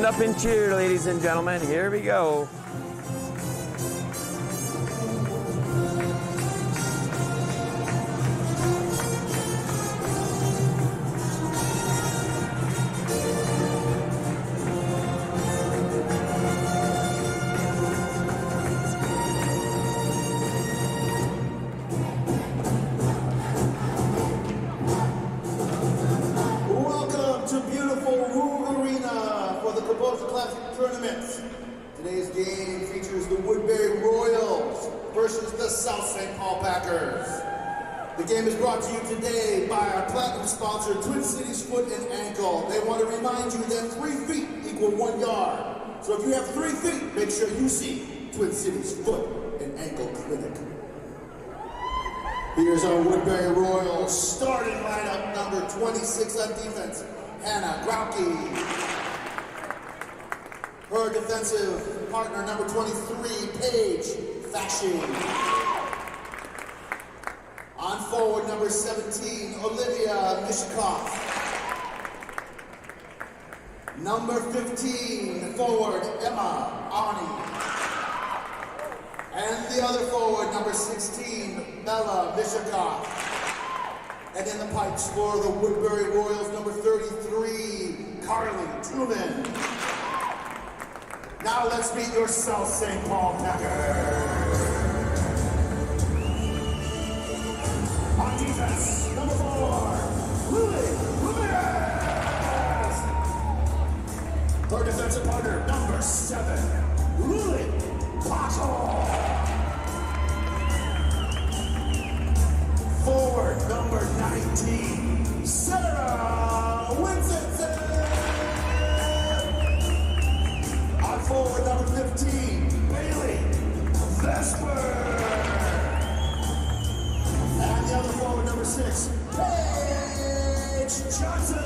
Stand up and cheer, ladies and gentlemen. Here we go. Today's game features the Woodbury Royals versus the South St. Paul Packers. The game is brought to you today by our platinum sponsor, Twin Cities Foot and Ankle. They want to remind you that 3 feet equal 1 yard. So if you have 3 feet, make sure you see Twin Cities Foot and Ankle Clinic. Here's our Woodbury Royals starting lineup. Number 26 on defense, Hannah Grauke. Her defensive partner, number 23, Paige Fashing. On forward, number 17, Olivia Mishkoff. Number 15, forward, Emma Arnie. And the other forward, number 16, Bella Mishkoff. And in the pipes for the Woodbury Royals, number 33, Carly Truman. Now let's meet your South St. Paul Packers. On defense, number 4, Lily Ramirez. Her defensive partner, number 7, Lily Paco. Forward, number 19, Sarah Winston. Forward, number 15, Bailey Vesper. And the other forward, number 6, Paige Johnson.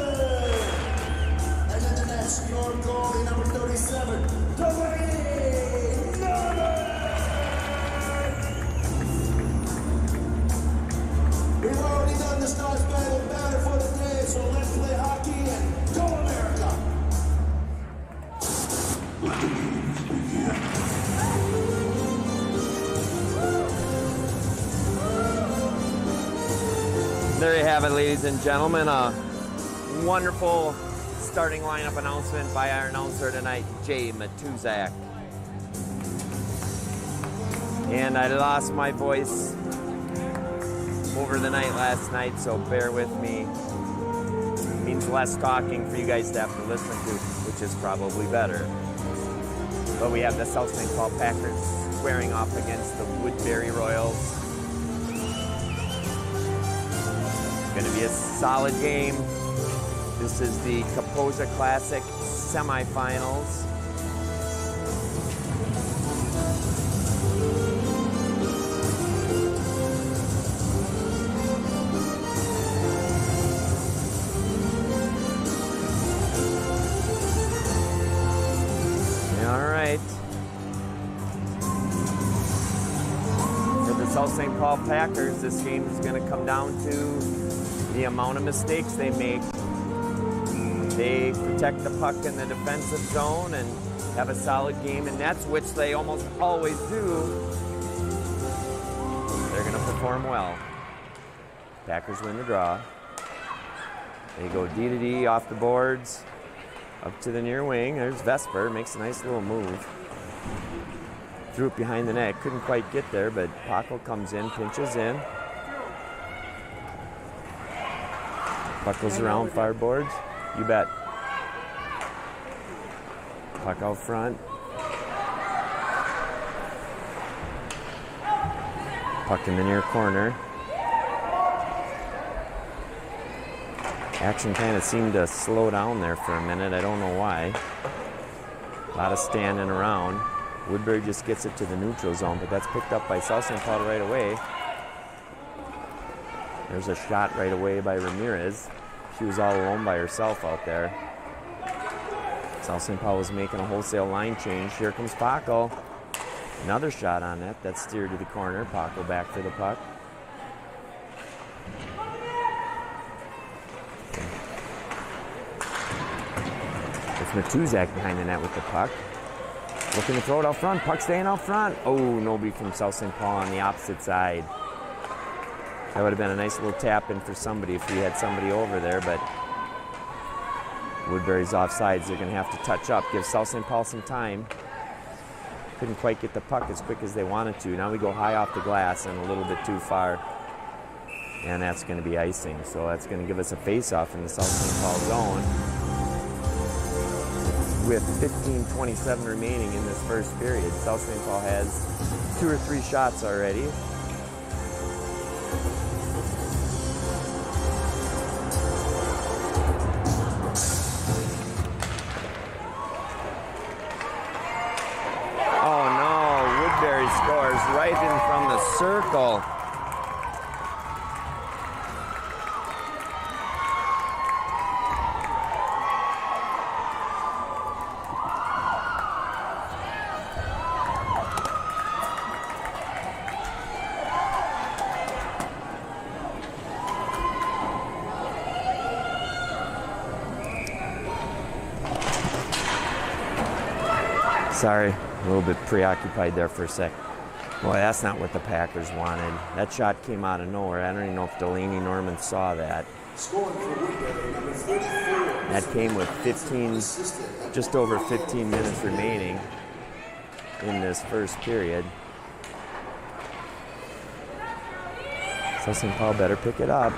And in the net, your goalie, number 37, Delaney Norman. We've already done the Stars Battle banner for the day, so let's play hockey and go America. There you have it, ladies and gentlemen. A wonderful starting lineup announcement by our announcer tonight, Jay Matuzak. And I lost my voice over the night last night, so bear with me. It means less talking for you guys to have to listen to, which is probably better. But we have the South St. Paul Packers squaring off against the Woodbury Royals. Going to be a solid game. This is the Kaposa Classic semifinals. All right. For the South St. Paul Packers, this game is going to come down to the amount of mistakes they make. They protect the puck in the defensive zone and have a solid game in nets, which they almost always do. They're going to perform well. Packers win the draw. They go D to D off the boards, up to the near wing. There's Vesper, makes a nice little move. Threw it behind the net, couldn't quite get there, but Paco comes in, pinches in. Puck goes around fireboards. You bet. Puck out front. Puck in the near corner. Action kind of seemed to slow down there for a minute. I don't know why. A lot of standing around. Woodbury just gets it to the neutral zone, but that's picked up by South St. Paul right away. There's a shot right away by Ramirez. She was all alone by herself out there. South St. Paul was making a wholesale line change. Here comes Paco. Another shot on net. That's steered to the corner. Paco back for the puck. If Matuzak behind the net with the puck. Looking to throw it out front. Puck staying out front. Oh, nobody from South St. Paul on the opposite side. That would have been a nice little tap in for somebody if we had somebody over there, but Woodbury's offsides. They're going to have to touch up, give South St. Paul some time. Couldn't quite get the puck as quick as they wanted to. Now we go high off the glass and a little bit too far. And that's going to be icing. So that's going to give us a face-off in the South St. Paul zone. With 15:27 remaining in this first period. South St. Paul has 2 or 3 shots already. Oh no, Woodbury scores right in from the circle. Sorry, a little bit preoccupied there for a sec. Boy, that's not what the Packers wanted. That shot came out of nowhere. I don't even know if Delaney Norman saw that. That came with 15, just over 15 minutes remaining in this first period. So St. Paul better pick it up.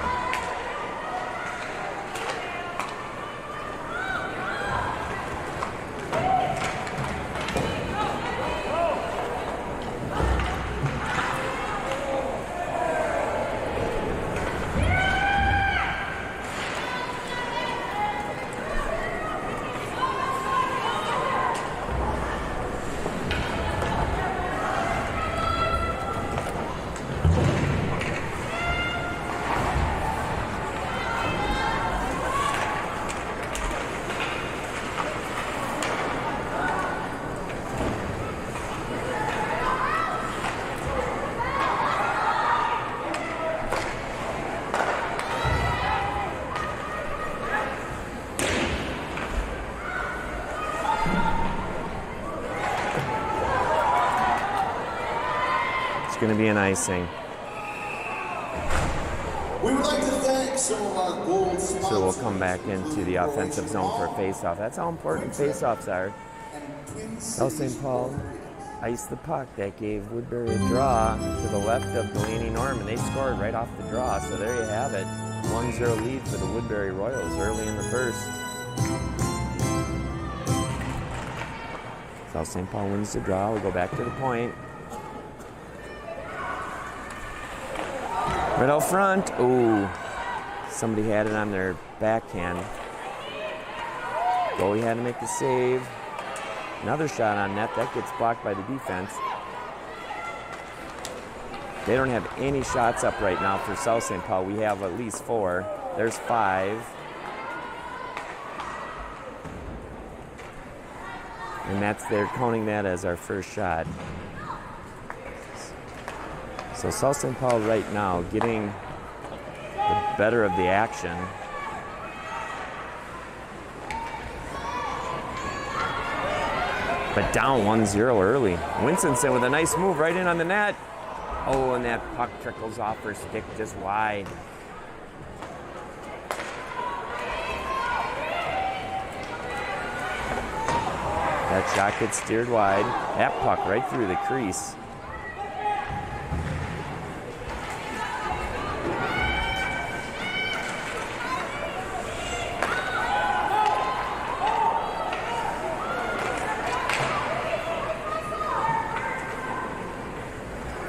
It's going to be an icing. We would like to thank some of our gold sponsors. So we'll come back into the offensive zone for a face-off. That's how important face-offs are. South St. Paul iced the puck. That gave Woodbury a draw to the left of Delaney Norman. They scored right off the draw, so there you have it. 1-0 lead for the Woodbury Royals early in the first. South St. Paul wins the draw. We go back to the point. Right out front. Ooh, somebody had it on their backhand. Goalie had to make the save. Another shot on net. That gets blocked by the defense. They don't have any shots up right now for South St. Paul. We have at least 4. There's 5. And they're counting that as our first shot. So South St. Paul right now getting the better of the action. But down 1-0 early. Winstonson with a nice move right in on the net. Oh, and that puck trickles off her stick just wide. That shot gets steered wide. That puck right through the crease.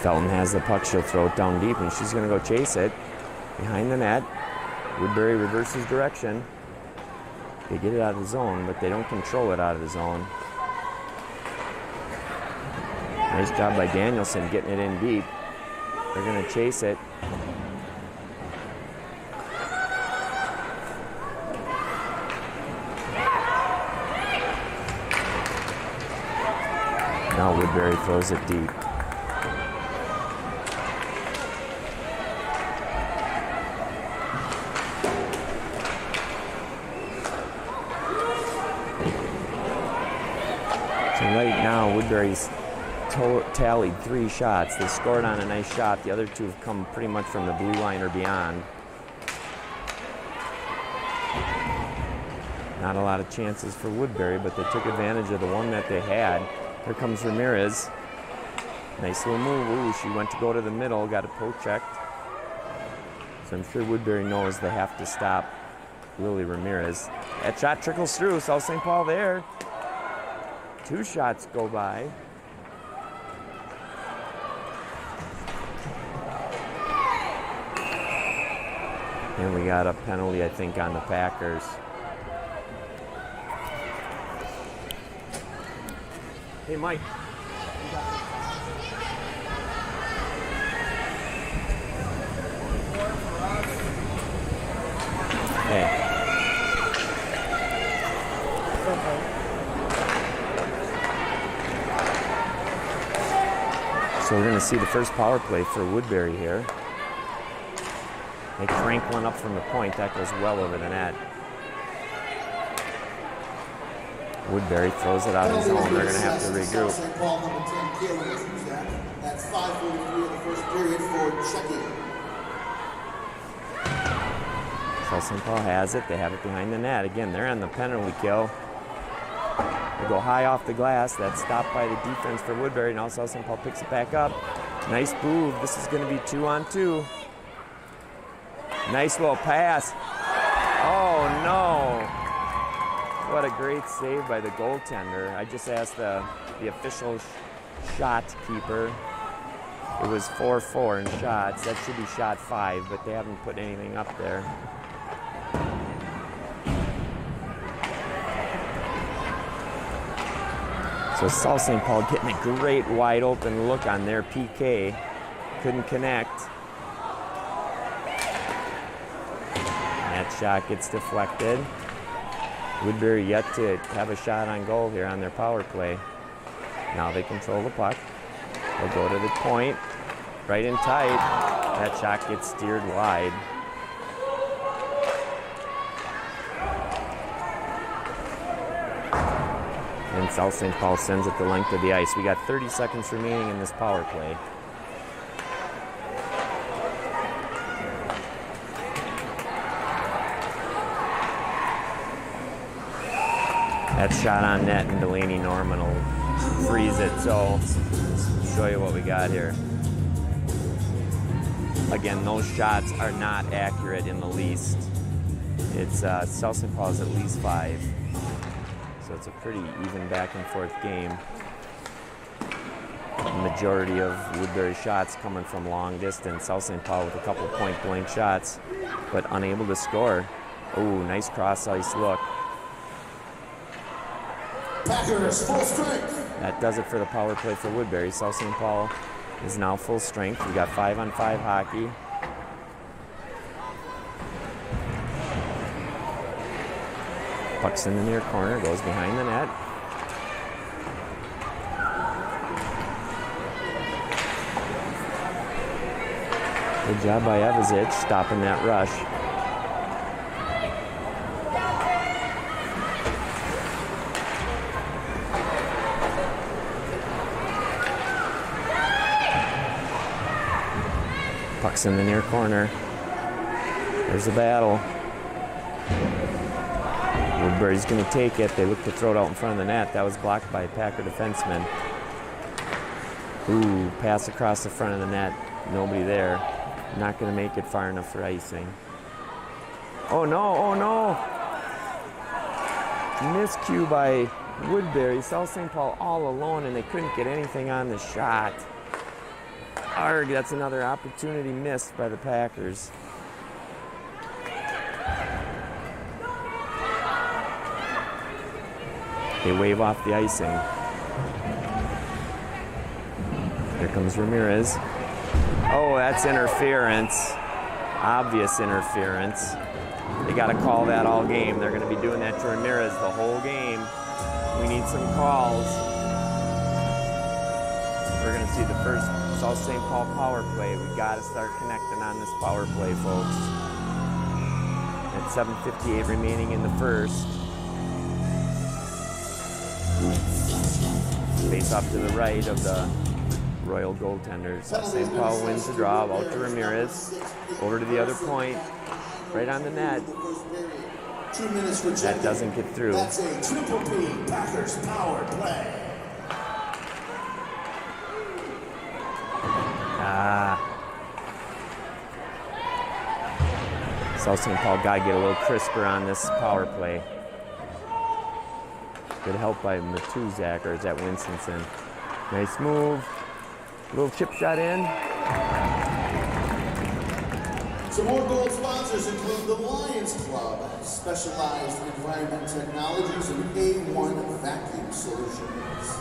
Felton has the puck, she'll throw it down deep, and she's going to go chase it behind the net. Woodbury reverses direction. They get it out of the zone, but they don't control it out of the zone. Nice job by Danielson getting it in deep. They're going to chase it. Now Woodbury throws it deep. Woodbury's tallied 3 shots. They scored on a nice shot. The other 2 have come pretty much from the blue line or beyond. Not a lot of chances for Woodbury, but they took advantage of the one that they had. Here comes Ramirez. Nice little move. Ooh, she went to go to the middle, got it poke checked. So I'm sure Woodbury knows they have to stop Lily Ramirez. That shot trickles through. South St. Paul there. 2 shots go by. And we got a penalty, I think, on the Packers. Hey, Mike. Hey. So we're going to see the first power play for Woodbury here. They crank one up from the point. That goes well over the net. Woodbury throws it out of zone. They're going to have to regroup. St. Paul, number 10, Kayla Zuzak. That's 5:43 of the first period for checking. South St. Paul has it. They have it behind the net. Again, they're on the penalty kill. They go high off the glass. That's stopped by the defense for Woodbury. Now South St. Paul picks it back up. Nice move. This is going to be 2-on-2. Nice little pass. Oh, no. What a great save by the goaltender. I just asked the official shot keeper. It was 4-4 in shots. That should be shot 5, but they haven't put anything up there. So South St. Paul getting a great wide open look on their PK. Couldn't connect. That shot gets deflected. Woodbury yet to have a shot on goal here on their power play. Now they control the puck. They'll go to the point, right in tight. That shot gets steered wide. And South St. Paul sends it the length of the ice. We got 30 seconds remaining in this power play. That shot on net, and Delaney Norman will freeze it. So I'll show you what we got here. Again, those shots are not accurate in the least. It's South St. Paul's at least 5. So it's a pretty even back and forth game. The majority of Woodbury shots coming from long distance. South St. Paul with a couple point blank shots, but unable to score. Oh, nice cross ice look. Packers, full strength. That does it for the power play for Woodbury. South St. Paul is now full strength. We got 5-on-5 hockey. Puck's in the near corner, goes behind the net. Good job by Evazic stopping that rush. Puck's in the near corner. There's the battle. Woodbury's going to take it. They look to throw it out in front of the net. That was blocked by a Packer defenseman. Ooh, pass across the front of the net. Nobody there. Not going to make it far enough for icing. Oh no, oh no. Miscue by Woodbury. South St. Paul all alone, and they couldn't get anything on the shot. Arg, that's another opportunity missed by the Packers. They wave off the icing. Here comes Ramirez. Oh, that's interference. Obvious interference. They got to call that all game. They're going to be doing that to Ramirez the whole game. We need some calls. We're going to see the first South St. Paul power play. We got to start connecting on this power play, folks. At 7:58 remaining in the first. Face off to the right of the Royal goaltenders. South St. Paul wins the draw. Out to Ramirez. Over to the other point. Right on the net. 2 minutes rejected. That doesn't get through. That's a triple P Packers power play. South St. Paul got to get a little crisper on this power play. Good help by Matuzak, or is that Winstonson? Nice move. Little chip shot in. Some more gold sponsors include the Lions Club, specialized environment technologies, and A1 vacuum solutions.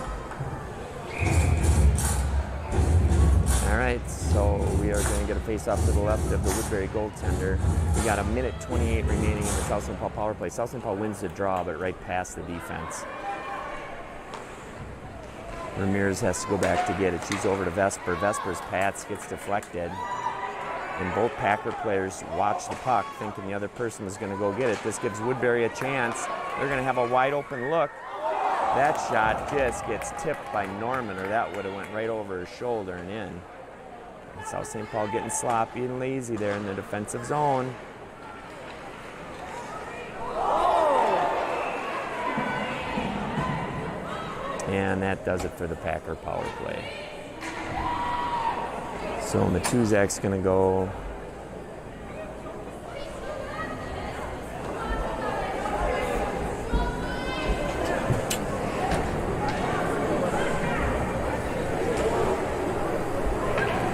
All right, so we are going to get a face-off to the left of the Woodbury goaltender. We got 1:28 remaining in the South St. Paul power play. South St. Paul wins the draw, but right past the defense. Ramirez has to go back to get it. She's over to Vesper. Vesper's pass gets deflected. And both Packer players watch the puck, thinking the other person was going to go get it. This gives Woodbury a chance. They're going to have a wide open look. That shot just gets tipped by Norman, or that would have went right over his shoulder and in. And South St. Paul getting sloppy and lazy there in the defensive zone. And that does it for the Packer power play. So Matuzak's going to go.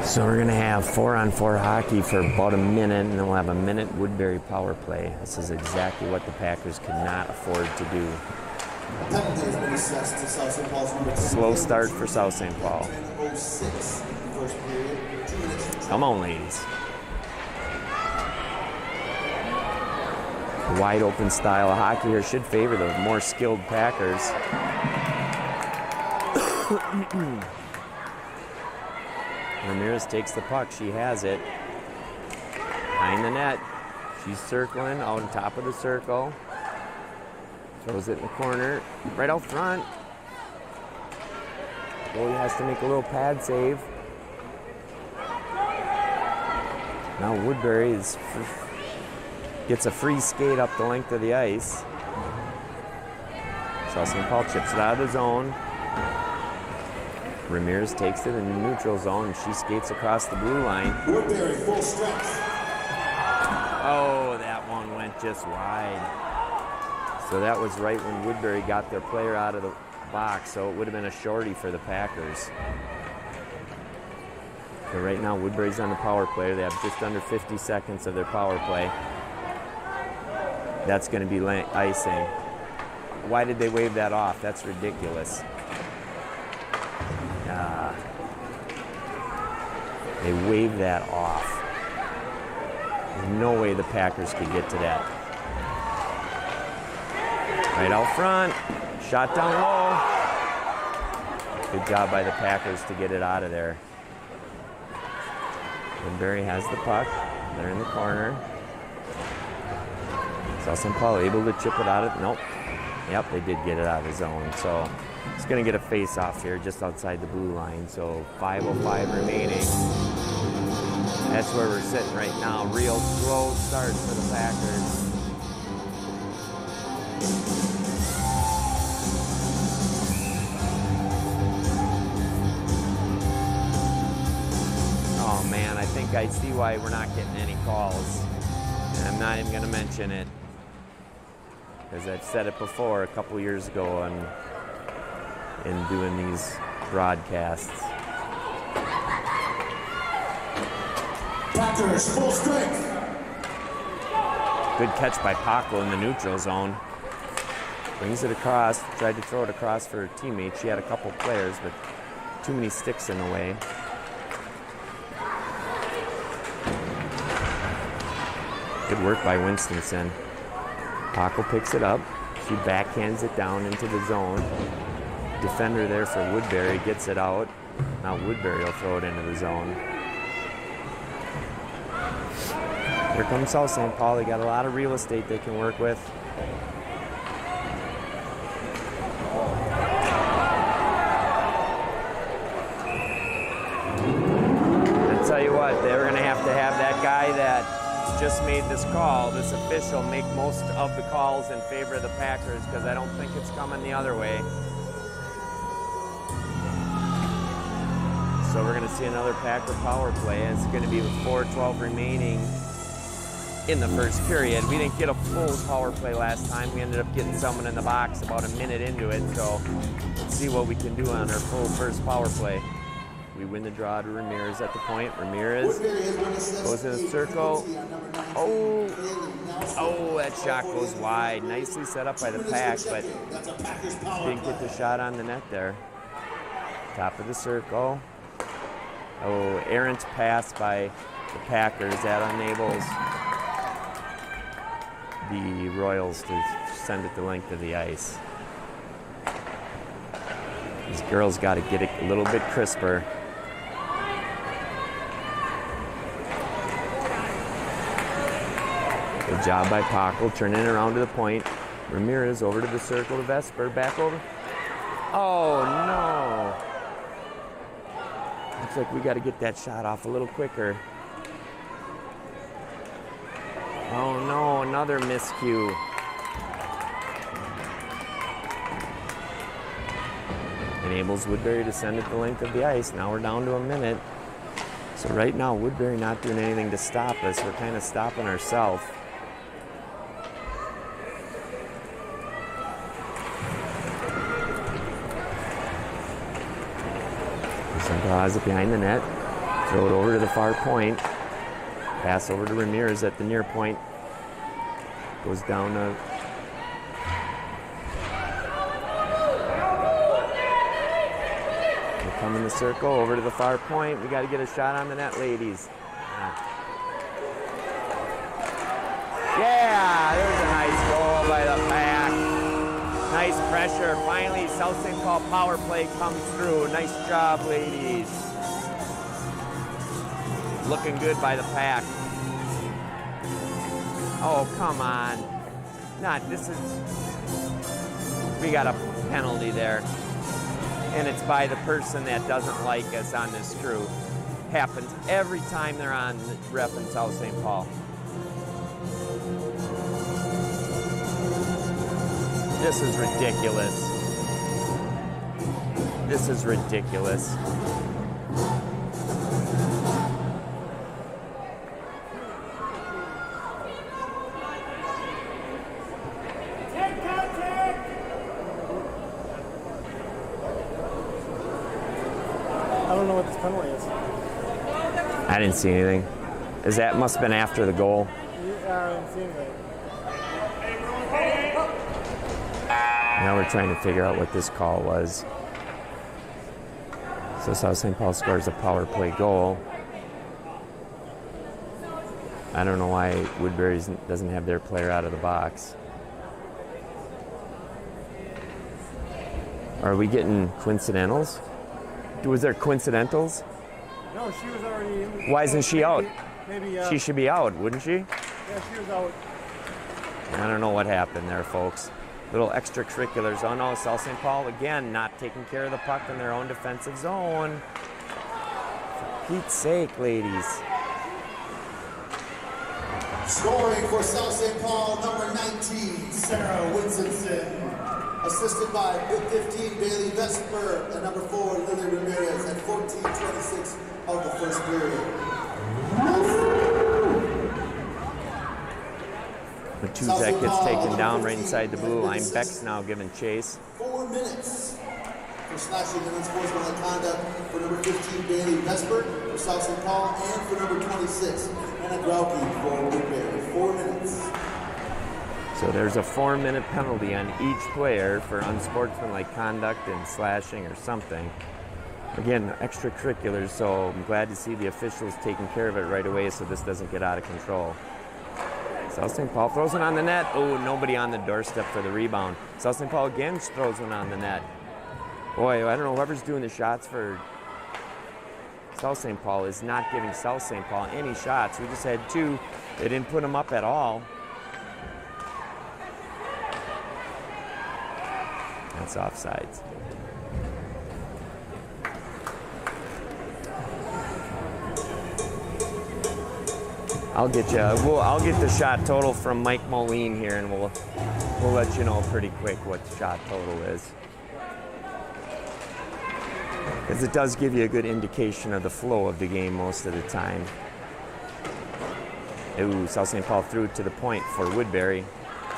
So we're going to have 4-on-4 hockey for about a minute, and then we'll have a minute Woodbury power play. This is exactly what the Packers could not afford to do. Slow start for South St. Paul. Come on, ladies. The wide open style of hockey here should favor the more skilled Packers. Ramirez takes the puck. She has it. Behind the net. She's circling out on top of the circle. Throws it in the corner. Right out front. Goalie has to make a little pad save. Now Woodbury gets a free skate up the length of the ice. South St. Paul chips it out of the zone. Ramirez takes it in the neutral zone, and she skates across the blue line. Woodbury full strength. Oh, that one went just wide. So that was right when Woodbury got their player out of the box, so it would have been a shorty for the Packers. But right now, Woodbury's on the power play. They have just under 50 seconds of their power play. That's going to be icing. Why did they wave that off? That's ridiculous. They waved that off. There's no way the Packers could get to that. Right out front. Shot down low. Good job by the Packers to get it out of there. Woodbury has the puck. They're in the corner. South St. Paul able to chip it out of. Nope. Yep, they did get it out of the zone. So it's going to get a face-off here just outside the blue line. So 5:05 remaining. That's where we're sitting right now. Real slow start for the Packers. Oh man, I think I see why we're not getting any calls. And I'm not even going to mention it, because I've said it before a couple years ago in doing these broadcasts. Packers full strength. Good catch by Paco in the neutral zone. Brings it across, tried to throw it across for her teammate. She had a couple players, but too many sticks in the way. Good work by Winstonson. Paco picks it up. She backhands it down into the zone. Defender there for Woodbury gets it out. Now Woodbury will throw it into the zone. Here comes South St. Paul. They got a lot of real estate they can work with. guy that just made this call, this official, make most of the calls in favor of the Packers because I don't think it's coming the other way. So we're going to see another Packer power play, and it's going to be with 4:12 remaining in the first period. We didn't get a full power play last time. We ended up getting someone in the box about a minute into it, so let's see what we can do on our full first power play. We win the draw to Ramirez at the point. Ramirez goes in a circle. Oh, that shot goes wide. Nicely set up by the Pack, but didn't get the shot on the net there. Top of the circle. Oh, errant pass by the Packers. That enables the Royals to send it the length of the ice. These girls got to get it a little bit crisper. Good job by Pockel, turning it around to the point. Ramirez over to the circle to Vesper, back over. Oh, no. Looks like we got to get that shot off a little quicker. Oh, no, another miscue. Enables Woodbury to send it the length of the ice. Now we're down to a minute. So right now, Woodbury not doing anything to stop us. We're kind of stopping ourselves. Has it behind the net. Throw it over to the far point. Pass over to Ramirez at the near point. Goes down to... We come in the circle, over to the far point. We got to get a shot on the net, ladies. Yeah, there's a nice goal by the Pack. Nice pressure. Finally, South St. Paul power play comes through. Nice job, ladies. Looking good by the Pack. Oh, come on. We got a penalty there. And it's by the person that doesn't like us on this crew. Happens every time they're on rep in South St. Paul. This is ridiculous. This is ridiculous. I don't know what this penalty is. I didn't see anything. Must have been after the goal. Yeah, I didn't see anything. Now we're trying to figure out what this call was. So South St. Paul scores a power play goal. I don't know why Woodbury doesn't have their player out of the box. Are we getting coincidentals? Was there coincidentals? No, she was already in. Why isn't she out? Maybe She should be out, wouldn't she? yeah, she was out. I don't know what happened there, folks. Little extracurriculars. Oh no, South St. Paul again not taking care of the puck in their own defensive zone. For Pete's sake, ladies. Scoring for South St. Paul, number 19, Sarah Winston. Assisted by 15, Bailey Vesper, and number 4, Lily Ramirez, at 14:26 of the first period. Matuzak gets taken down right inside the blue line. Beck's now giving chase. 4 minutes for slashing and unsportsmanlike conduct for number 15, Bailey Vesper for South St. Paul, and for number 26, Anna Grauke for Woodbury. 4 minutes. So there's a 4-minute penalty on each player for unsportsmanlike conduct and slashing or something. Again, extracurriculars, so I'm glad to see the officials taking care of it right away so this doesn't get out of control. South St. Paul throws it on the net. Oh, nobody on the doorstep for the rebound. South St. Paul again throws one on the net. Boy, I don't know, whoever's doing the shots for South St. Paul is not giving South St. Paul any shots. We just had 2. They didn't put them up at all. That's offsides. I'll get you. I'll get the shot total from Mike Moline here, and we'll let you know pretty quick what the shot total is, because it does give you a good indication of the flow of the game most of the time. Ooh, South St. Paul threw it to the point for Woodbury.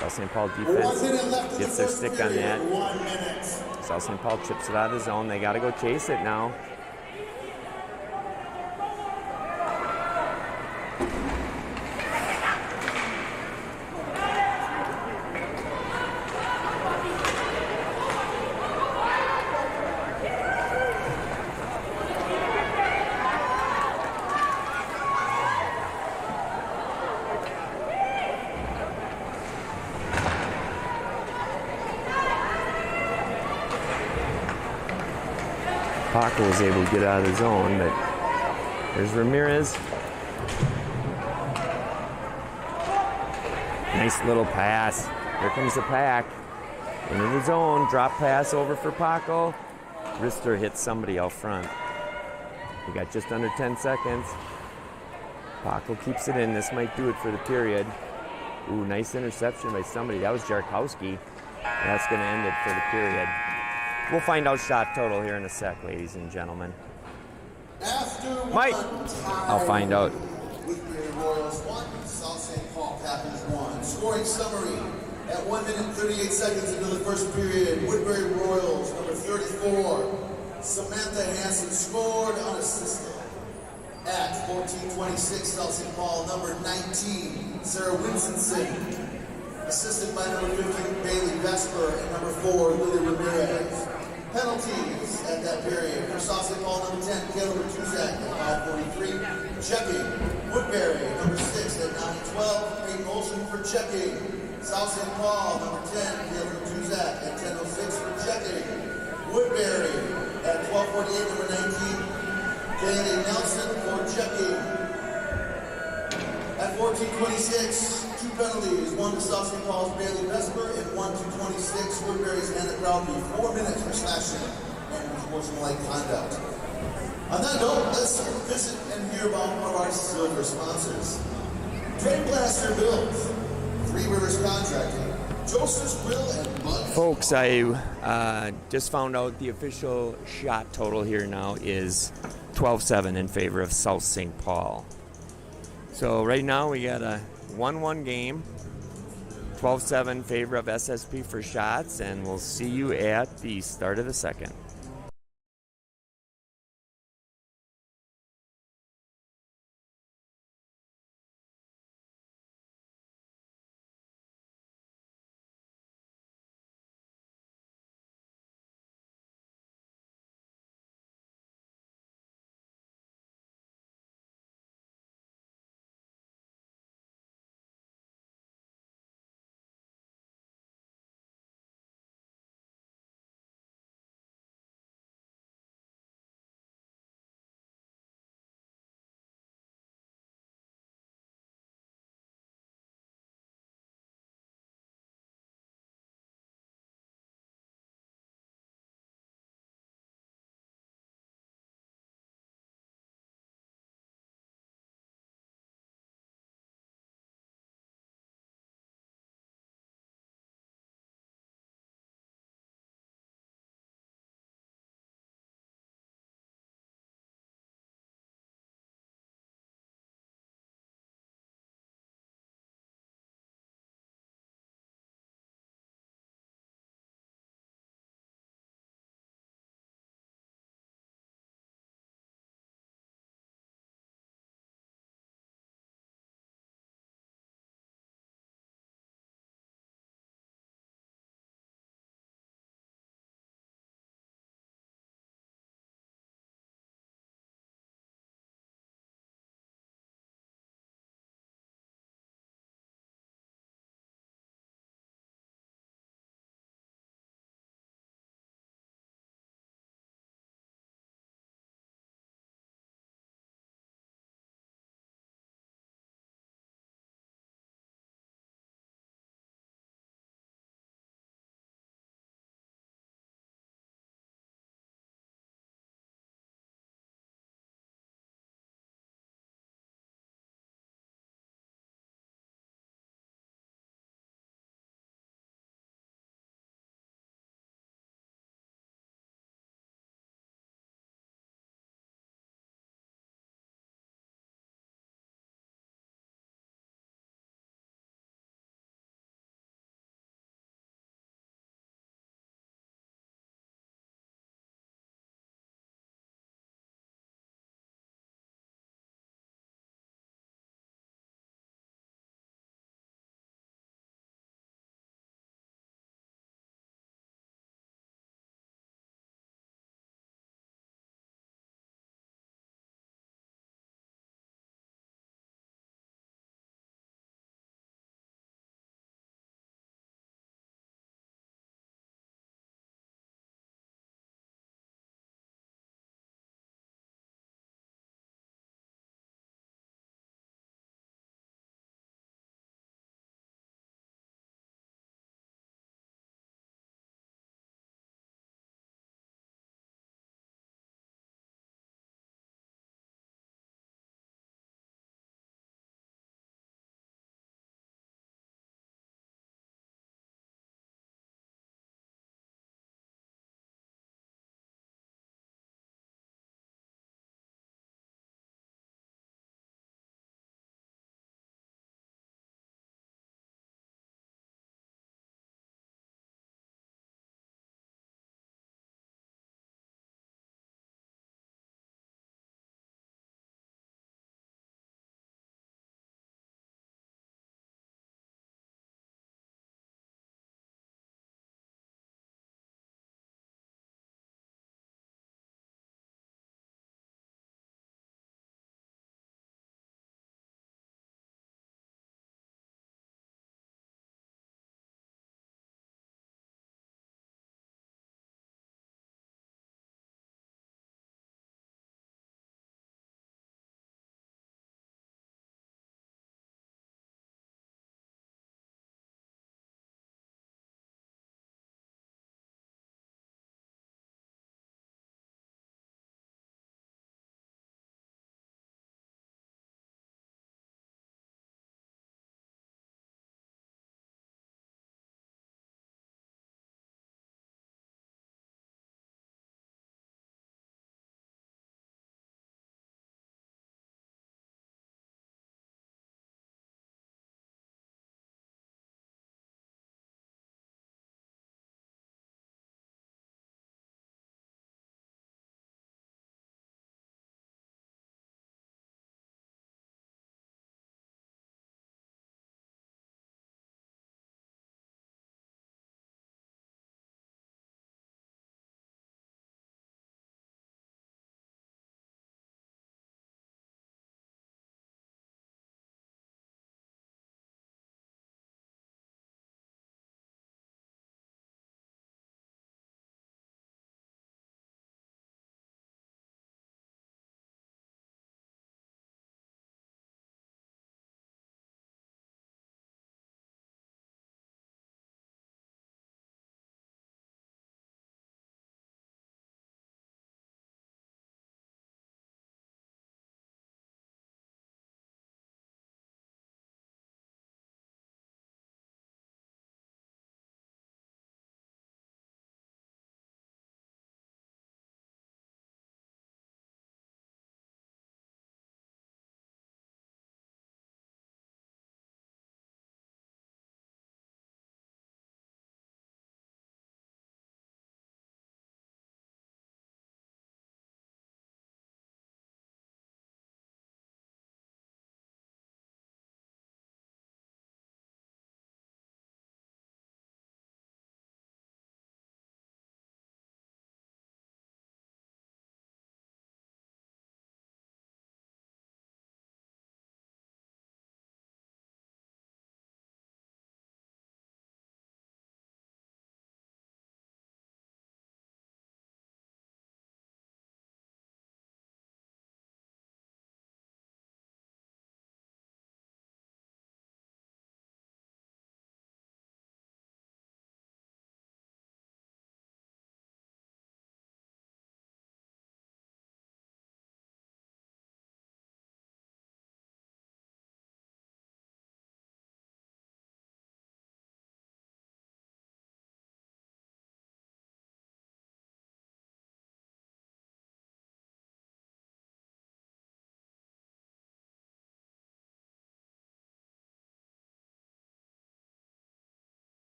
South St. Paul defense gets their stick on that. South St. Paul chips it out of the zone. They got to go chase it now. Paco was able to get out of the zone, but there's Ramirez. Nice little pass. Here comes the pack. Into the zone. Drop pass over for Paco. Rister hits somebody out front. We got just under 10 seconds. Paco keeps it in. This might do it for the period. Ooh, nice interception by somebody. That was Jarkowski. That's going to end it for the period. We'll find out shot total here in a sec, ladies and gentlemen. Mike, I'll find out. Woodbury Royals 1, South St. Paul Packers 1. Scoring summary at 1 minute 38 seconds into the first period. Woodbury Royals, number 34, Samantha Hansen scored unassisted. At 14:26, South St. Paul, number 19, Sarah Winston, assisted by number 15, Bailey Vesper, and number 4, Lily Ramirez. Penalties at that period. For South St. Paul, number 10, Caleb Tuzak at 5:43. Checking. Woodbury, number 6 at 9:12. Peyton Olsen for checking. South St. Paul, number 10, Caleb Tuzak at 10:06 for checking. Woodbury at 12:48, number 19, Kaylee Nelson for checking. At 14:26, 2 penalties, 1 to South St. Paul's Bailey Vesper and 1 to 26 Woodbury's Hannah Crowley. 4 minutes for slashing and unsportsmanlike conduct. On that note, let's visit and hear about one of our silver sponsors. Trade Blaster Bills, Three Rivers Contracting, Joseph's Grill, and Bud. Folks, I just found out the official shot total here now is 12-7 in favor of South St. Paul. So right now we got a 1-1 game, 12-7 favor of SSP for shots, and we'll see you at the start of the second.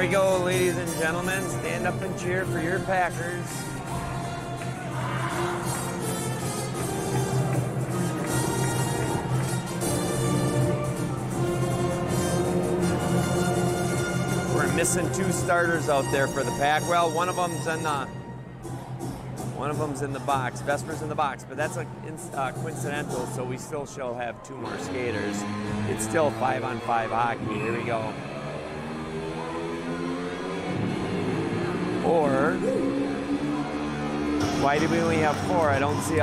There we go, ladies and gentlemen. Stand up and cheer for your Packers. We're missing 2 starters out there for the Pack. Well, one of them's in the box. Vesper's in the box, but that's coincidental, so we still shall have 2 more skaters. It's still 5-on-5 hockey. Here we go. Or, why do we only have 4? I don't see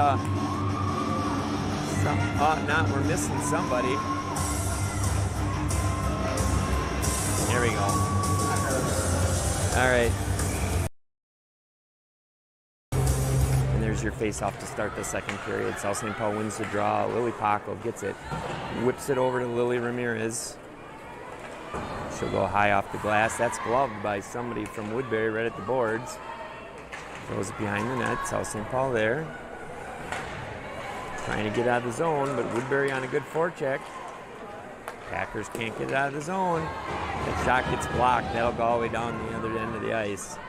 we're missing somebody. Here we go. All right. And there's your face-off to start the second period. South St. Paul wins the draw. Lily Paco gets it. Whips it over to Lily Ramirez. She'll go high off the glass. That's gloved by somebody from Woodbury right at the boards. Throws it behind the net. South St. Paul there. Trying to get out of the zone, but Woodbury on a good forecheck. Packers can't get it out of the zone. That shot gets blocked. That'll go all the way down the other end of the ice.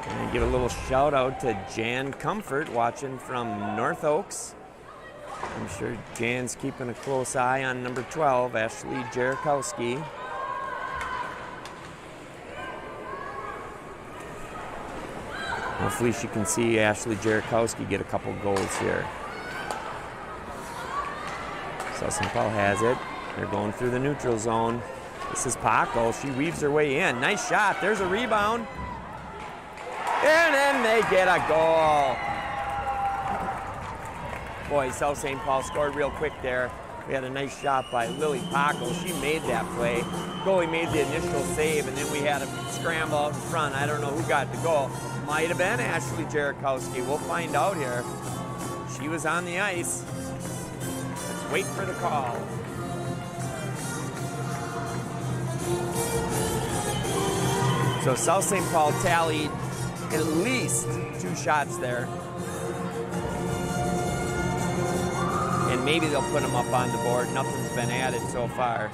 And give a little shout out to Jan Comfort watching from North Oaks. I'm sure Jan's keeping a close eye on number 12, Ashley Jarakowski. Hopefully she can see Ashley Jarakowski get a couple goals here. So St. Paul has it. They're going through the neutral zone. This is Paco. She weaves her way in. Nice shot. There's a rebound. And then they get a goal. Boy, South St. Paul scored real quick there. We had a nice shot by Lily Paco. She made that play. Goalie made the initial save, and then we had a scramble out in front. I don't know who got the goal. Might have been Ashley Jarakowski. We'll find out here. She was on the ice. Let's wait for the call. So South St. Paul tallied at least 2 shots there. And maybe they'll put them up on the board. Nothing's been added so far.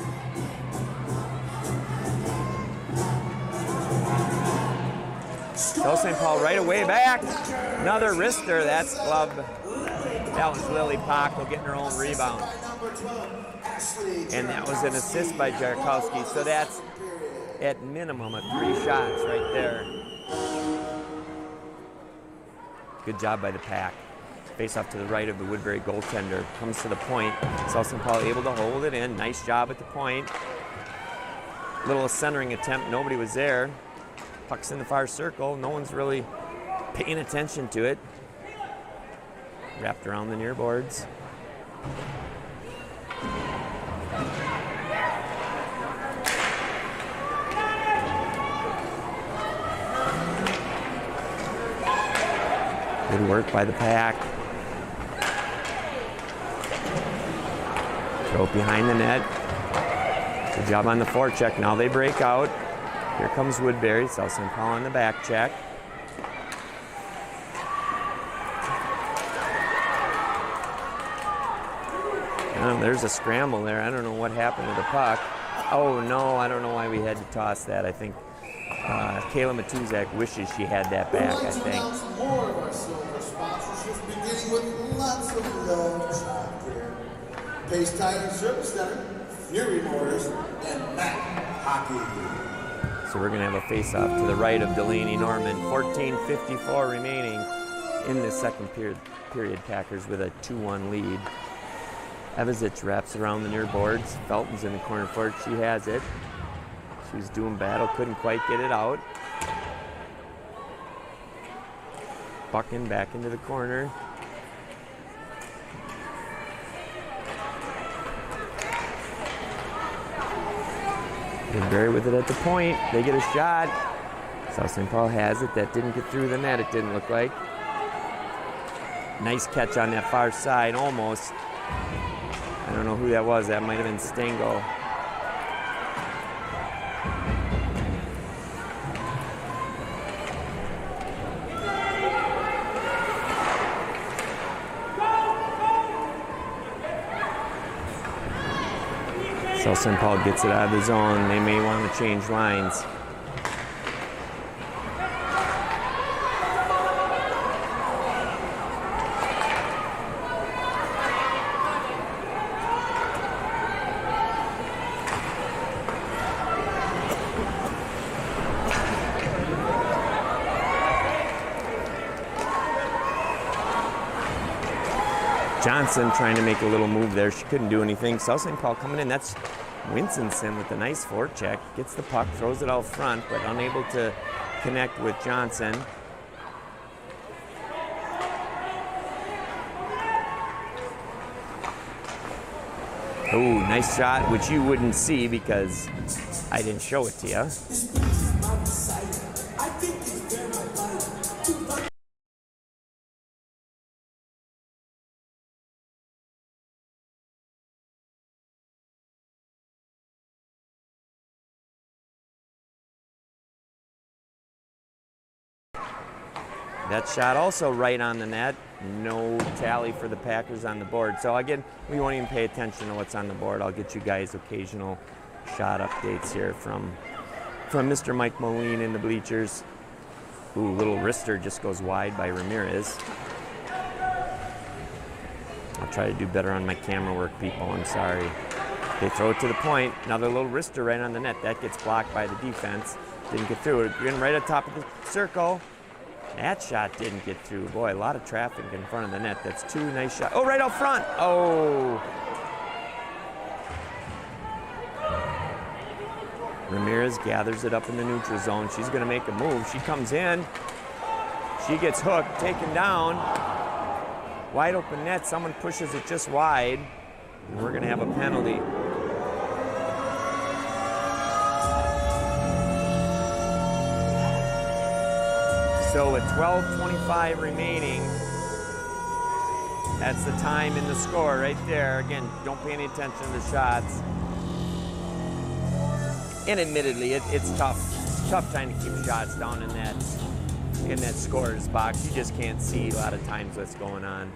South St. Paul right away back. Another wrister. That's glove. That was Lily Paco getting her own rebound. And that was an assist by Jarakowski. So that's at minimum of 3 shots right there. Good job by the Pack. Face off to the right of the Woodbury goaltender. Comes to the point. South St. Paul able to hold it in. Nice job at the point. Little centering attempt. Nobody was there. Puck's in the far circle. No one's really paying attention to it. Wrapped around the near boards. Good work by the Pack. Throw it behind the net. Good job on the forecheck. Now they break out. Here comes Woodbury. South St. Paul on the back check. There's a scramble there. I don't know what happened to the puck. Oh no, I don't know why we had to toss that. I think Kayla Matuzak wishes she had that back, I think. More of our silver sponsorships, beginning with lots of love childcare. Pace Tire Service Center, Fury Motors, and Mac Hockey. So we're going to have a face-off to the right of Delaney Norman. 14:54 remaining in the second period. Packers with a 2-1 lead. Evazich wraps around the near boards. Felton's in the corner for it. She has it. She was doing battle, couldn't quite get it out. Bucking back into the corner. Woodbury with it at the point. They get a shot. South St. Paul has it. That didn't get through the net, it didn't look like. Nice catch on that far side, almost. I don't know who that was. That might have been Stengel. South St. Paul gets it out of the zone. They may want to change lines. Johnson trying to make a little move there. She couldn't do anything. South St. Paul coming in. That's Winstonson with a nice forecheck. Gets the puck, throws it out front, but unable to connect with Johnson. Oh, nice shot, which you wouldn't see because I didn't show it to you. That shot also right on the net. No tally for the Packers on the board. So again, we won't even pay attention to what's on the board. I'll get you guys occasional shot updates here from Mr. Mike Moline in the bleachers. Ooh, little wrister just goes wide by Ramirez. I'll try to do better on my camera work, people. I'm sorry. They throw it to the point. Another little wrister right on the net. That gets blocked by the defense. Didn't get through it. Again, right on top of the circle. That shot didn't get through. Boy, a lot of traffic in front of the net. That's two nice shots. Oh, right out front. Oh. Ramirez gathers it up in the neutral zone. She's going to make a move. She comes in. She gets hooked, taken down. Wide open net. Someone pushes it just wide. And we're going to have a penalty. So with 12:25 remaining, that's the time in the score right there. Again, don't pay any attention to the shots. And admittedly, it's tough. It's tough trying to keep shots down in that scorer's box. You just can't see a lot of times what's going on.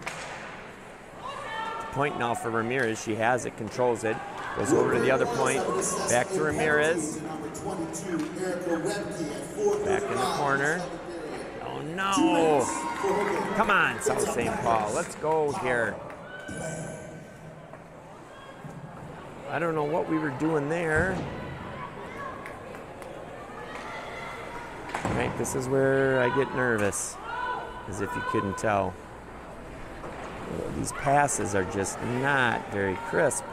Point now for Ramirez. She has it, controls it. Goes over to the other point. Back to Ramirez. Back in the corner. No! Come on, South St. Paul. Let's go here. I don't know what we were doing there. All right, this is where I get nervous, as if you couldn't tell. These passes are just not very crisp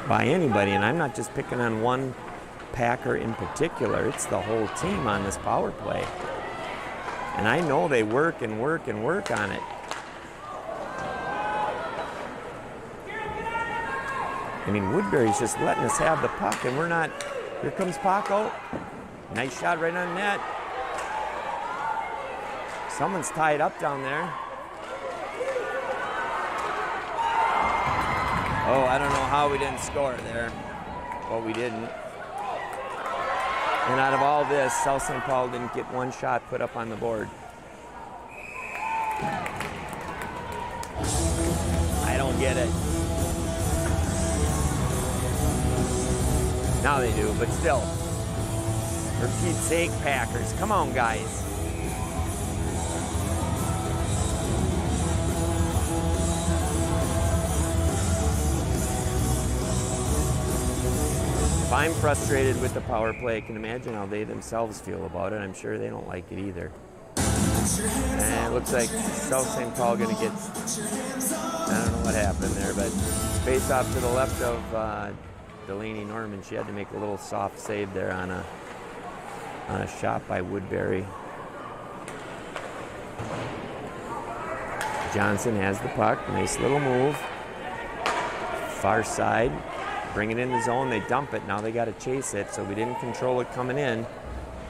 by anybody, and I'm not just picking on one Packer in particular. It's the whole team on this power play. And I know they work and work and work on it. I mean, Woodbury's just letting us have the puck, and we're not. Here comes Paco. Nice shot right on net. Someone's tied up down there. Oh, I don't know how we didn't score there. Well, we didn't. And out of all this, South St. Paul didn't get one shot put up on the board. I don't get it. Now they do, but still. For Pete's sake, Packers. Come on, guys. If I'm frustrated with the power play, I can imagine how they themselves feel about it. I'm sure they don't like it either. And it looks like South St. Paul going to get, I don't know what happened there, but face off to the left of Delaney Norman. She had to make a little soft save there on a shot by Woodbury. Johnson has the puck. Nice little move. Far side. Bring it in the zone, they dump it. Now they got to chase it, so we didn't control it coming in.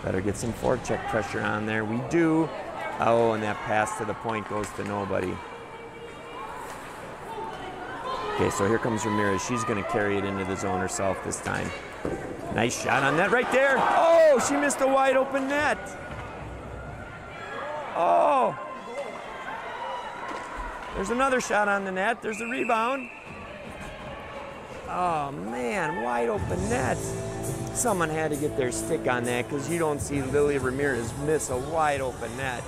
Better get some forecheck pressure on there. We do. Oh, and that pass to the point goes to nobody. Okay, so here comes Ramirez. She's going to carry it into the zone herself this time. Nice shot on that right there. Oh, she missed a wide open net. Oh. There's another shot on the net. There's a rebound. Oh man, wide open net. Someone had to get their stick on that because you don't see Lily Ramirez miss a wide open net.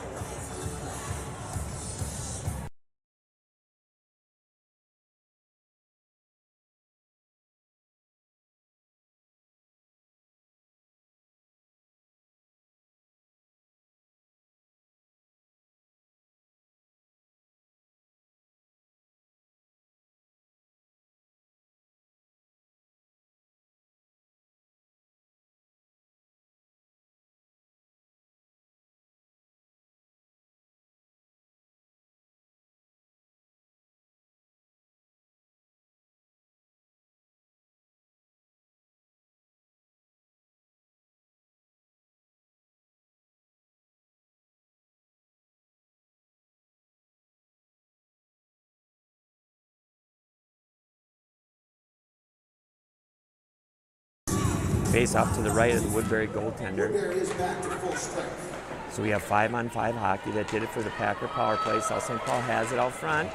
Face off to the right of the Woodbury goaltender. Woodbury is back to full strength. So we have 5-on-5 hockey. That did it for the Packer power play. South St. Paul has it out front.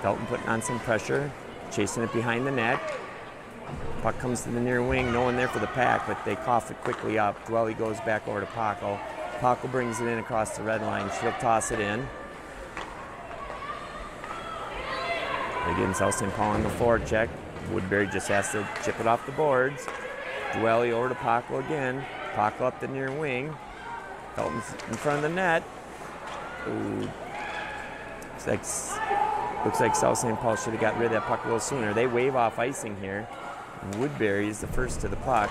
Felton putting on some pressure, chasing it behind the net. Puck comes to the near wing, no one there for the Pack, but they cough it quickly up. Dwelly goes back over to Paco. Paco brings it in across the red line. She'll toss it in. Again, South St. Paul on the forward check. Woodbury just has to chip it off the boards. Dwelly over to Paco again. Paco up the near wing. Felton's in front of the net. Ooh. Looks like South St. Paul should have got rid of that puck a little sooner. They wave off icing here. Woodbury is the first to the puck.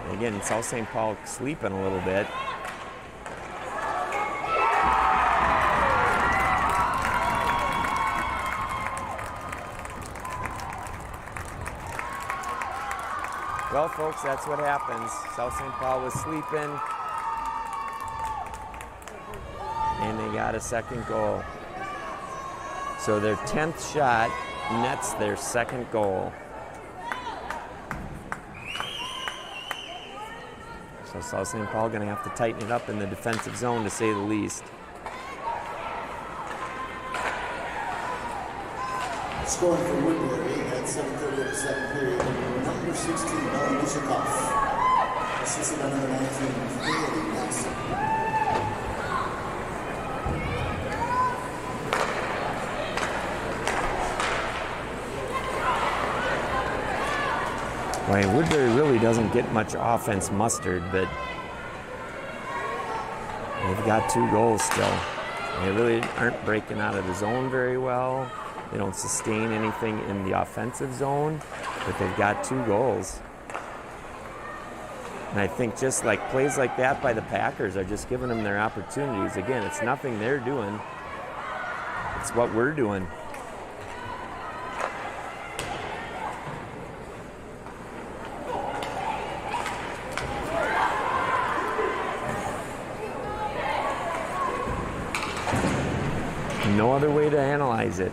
And again, South St. Paul sleeping a little bit. Well, folks, that's what happens. South St. Paul was sleeping, and they got a second goal. So their 10th shot nets their second goal. So South St. Paul going to have to tighten it up in the defensive zone, to say the least. Scoring for Woodbury at 7:30 of the second period. Number 16, Melanie Mishikoff. Assisted by number 19, Haley Nelson. Well, Woodbury really doesn't get much offense mustered, but they've got 2 goals still. They really aren't breaking out of the zone very well. They don't sustain anything in the offensive zone, but they've got 2 goals. And I think just like plays like that by the Packers are just giving them their opportunities. Again, it's nothing they're doing. It's what we're doing. No other way to analyze it.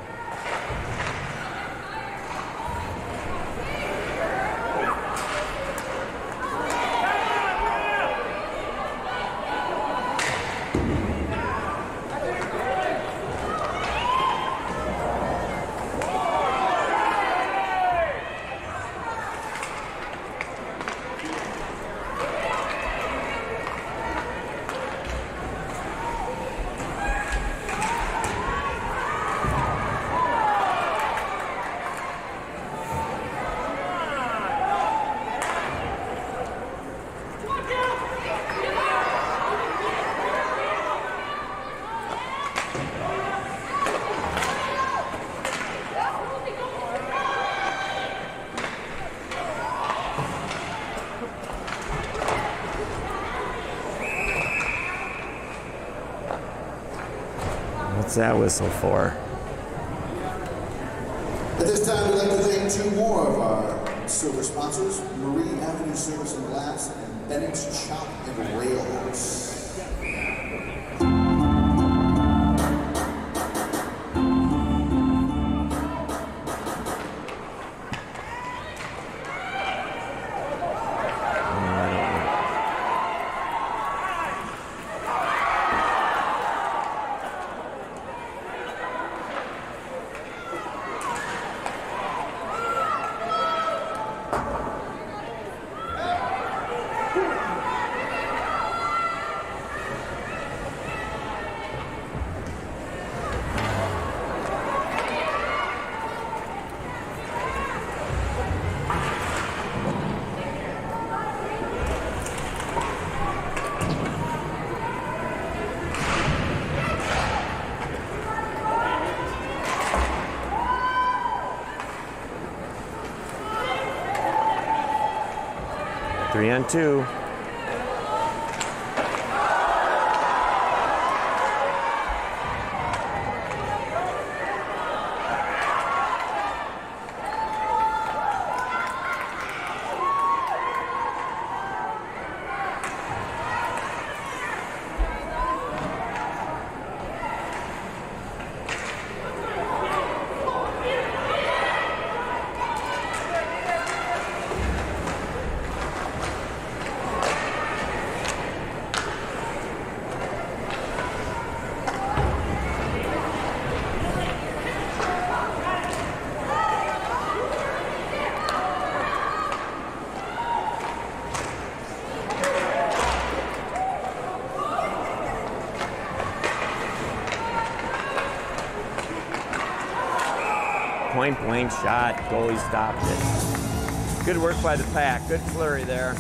What's that whistle for? At this time, we'd like to thank 2 more of our silver sponsors, Marie Avenue Service and Glass and Bennett's Chop and Rails. 3-on-2. Point blank shot, goalie stopped it. Good work by the Pack, good flurry there.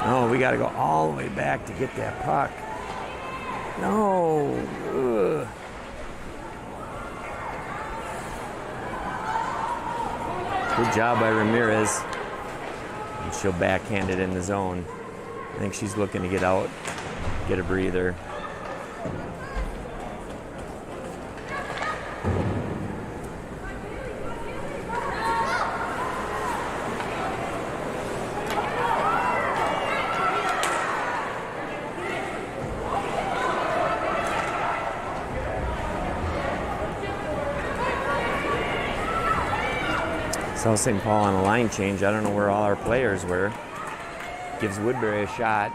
Oh, we got to go all the way back to get that puck. No. Ugh. Good job by Ramirez. And she'll backhand it in the zone. I think she's looking to get out, get a breather. South St. Paul on a line change. I don't know where all our players were. Gives Woodbury a shot.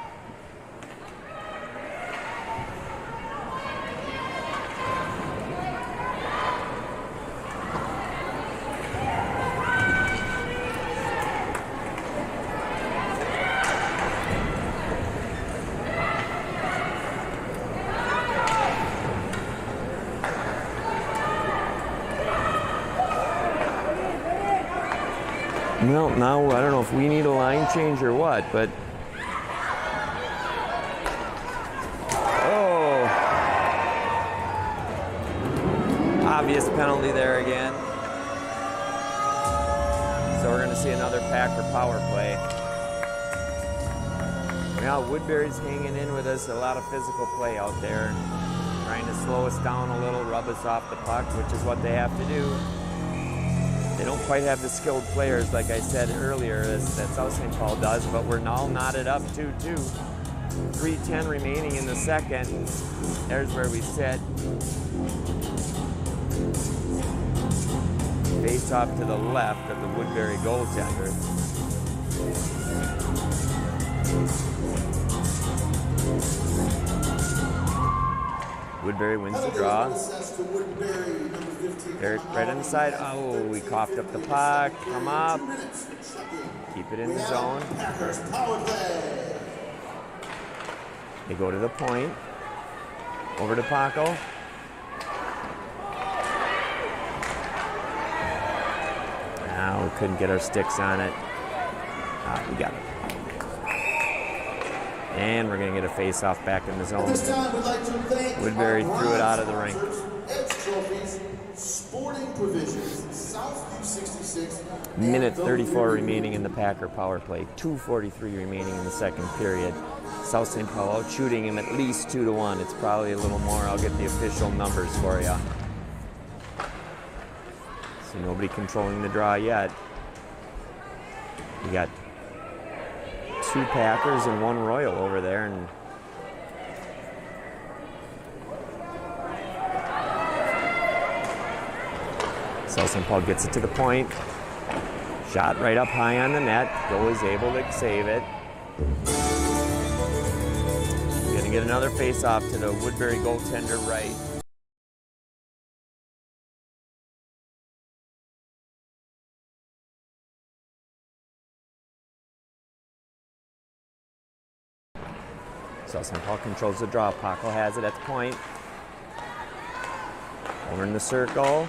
Well, now I don't know if we need a line change or what, but oh, obvious penalty there again. So we're going to see another Packer power play. Now Woodbury's hanging in with us, a lot of physical play out there, trying to slow us down a little, rub us off the puck, which is what they have to do. They don't quite have the skilled players, like I said earlier, that South St. Paul does, but we're now knotted up 2-2. 3:10 remaining in the second. There's where we sit. Face off to the left of the Woodbury goaltender. Woodbury wins the draw. Eric right on the side. Oh, we coughed up the puck. Come up. Keep it in the zone. They go to the point. Over to Paco. We couldn't get our sticks on it. We got it. And we're going to get a face-off back in the At zone. this time, we'd like to thank Woodbury our threw it out of the bronze ring. sponsors, Edge Trophies, Sporting Provisions, Southview 66. Minute and 34 WWE. remaining in the Packer power play. 2:43 remaining in the second period. South St. Paul out shooting him at least 2-1. It's probably a little more. I'll get the official numbers for you. So nobody controlling the draw yet. We got 2 Packers and 1 Royal over there, and South St. Paul gets it to the point. Shot right up high on the net. Goal is able to save it. Going to get another face-off to the Woodbury goaltender right. South St. Paul controls the draw. Paco has it at the point. Over in the circle.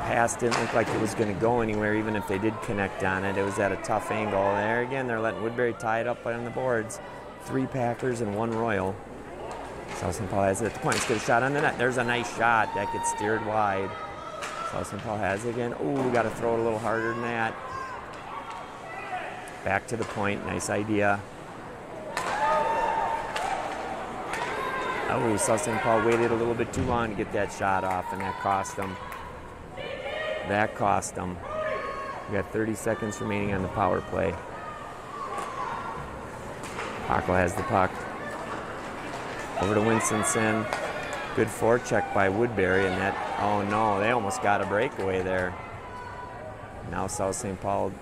Pass didn't look like it was going to go anywhere, even if they did connect on it. It was at a tough angle. There again, they're letting Woodbury tie it up on the boards. 3 Packers and 1 Royal. South St. Paul has it at the point. Let's get a shot on the net. There's a nice shot. That gets steered wide. South St. Paul has it again. Ooh, we got to throw it a little harder than that. Back to the point. Nice idea. Oh, South St. Paul waited a little bit too long to get that shot off, and that cost them. That cost them. We got 30 seconds remaining on the power play. Paco has the puck. Over to Winstonson. Good forecheck by Woodbury, and that, oh no, they almost got a breakaway there. Now South St. Paul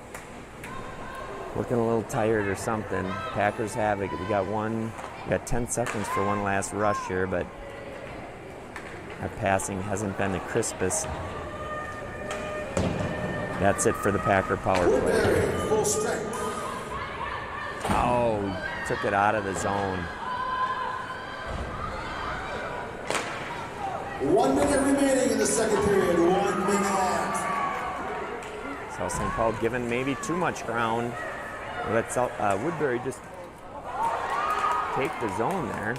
looking a little tired or something. Packers have it. We got 10 seconds for one last rush here, but our passing hasn't been the crispest. That's it for the Packer power play. Woodbury, full strength. Oh, took it out of the zone. 1 minute remaining in the second period. 1 minute. South St. Paul given maybe too much ground. Let Woodbury just take the zone there.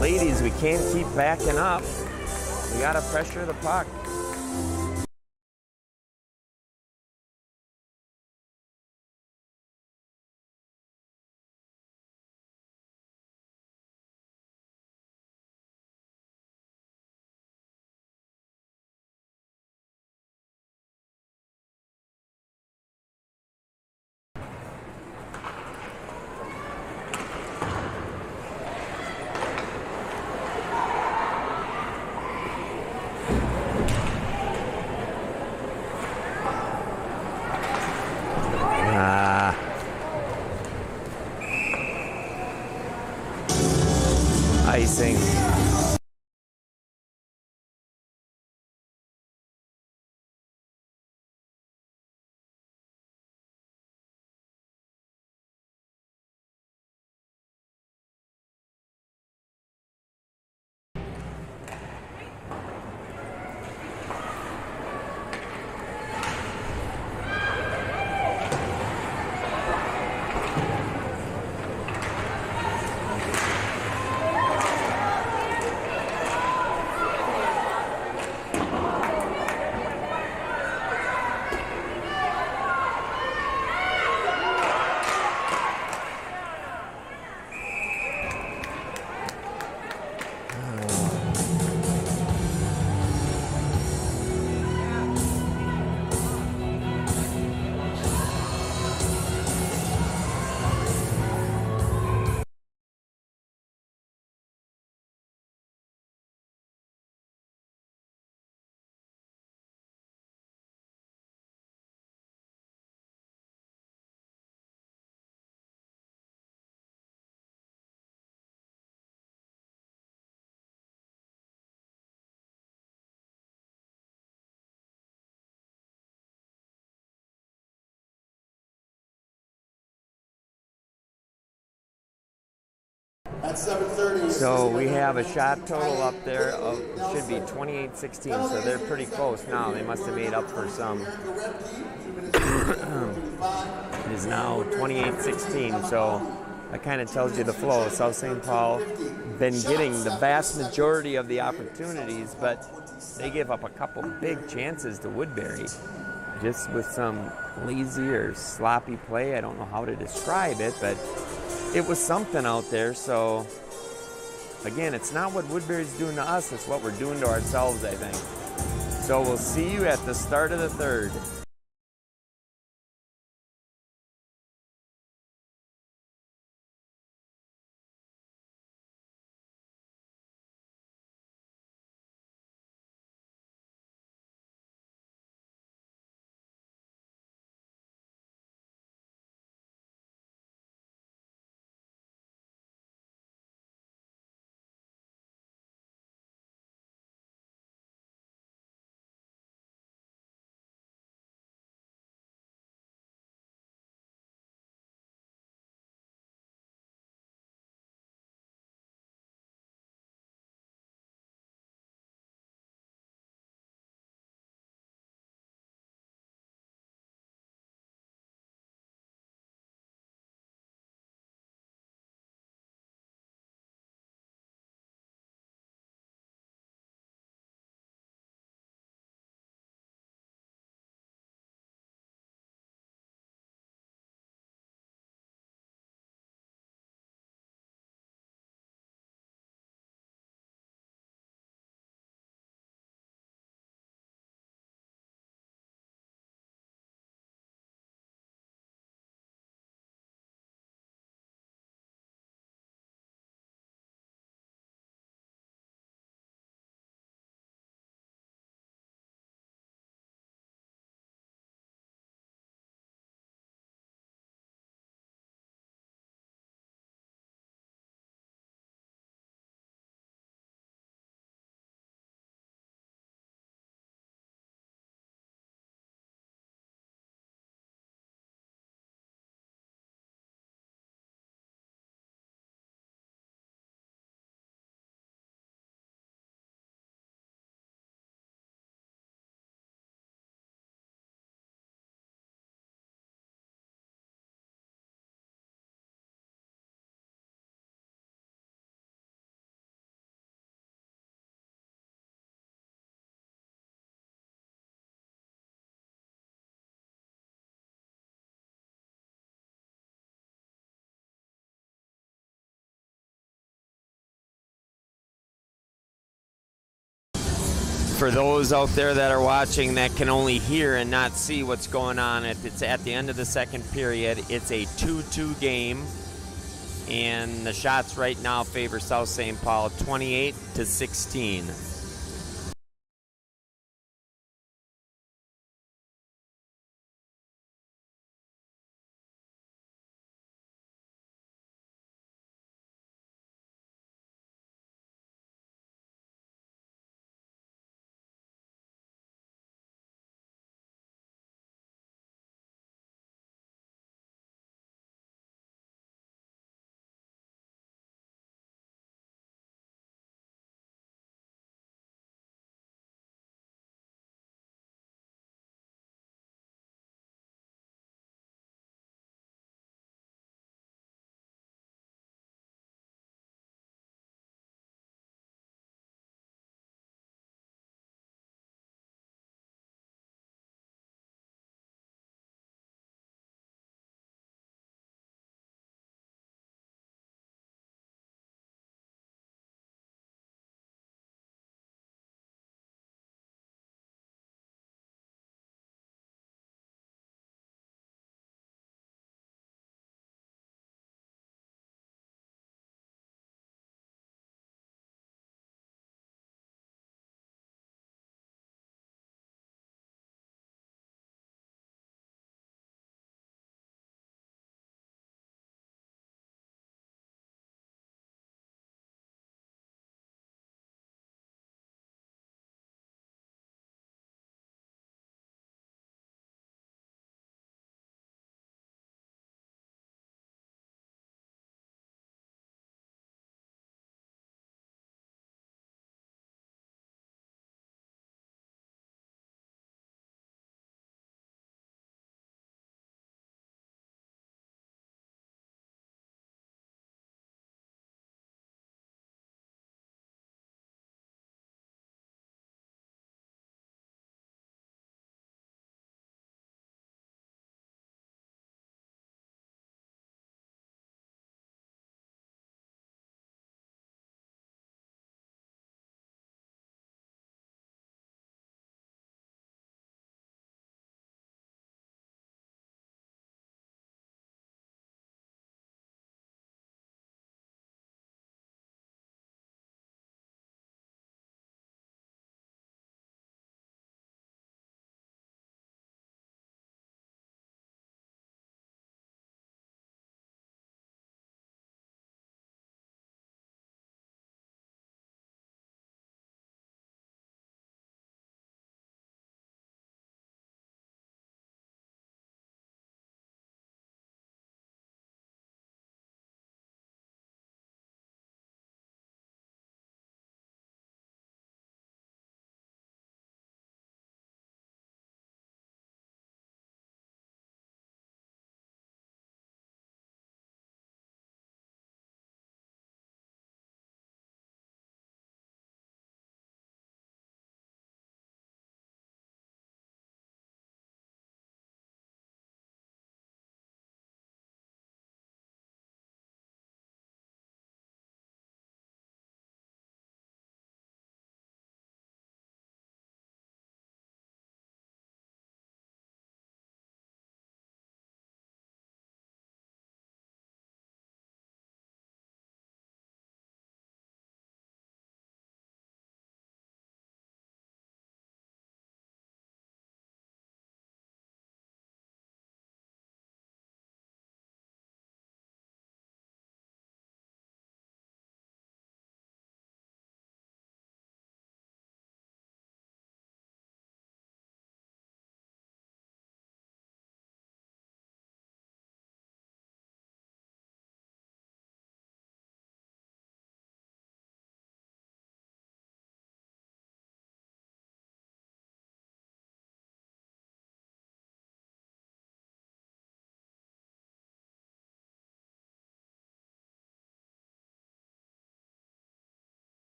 Ladies, we can't keep backing up. We gotta pressure the puck. At 7:30. So we have a shot total up there of, should be 28-16, so they're pretty close now. They must have made up for some. It is now 28-16, so that kind of tells you the flow. South St. Paul been getting the vast majority of the opportunities, but they gave up a couple big chances to Woodbury, just with some lazy or sloppy play. I don't know how to describe it, but it was something out there. So again, it's not what Woodbury's doing to us, it's what we're doing to ourselves, I think. So we'll see you at the start of the third. For those out there that are watching that can only hear and not see what's going on, it's at the end of the second period. It's a 2-2 game, and the shots right now favor South St. Paul 28-16.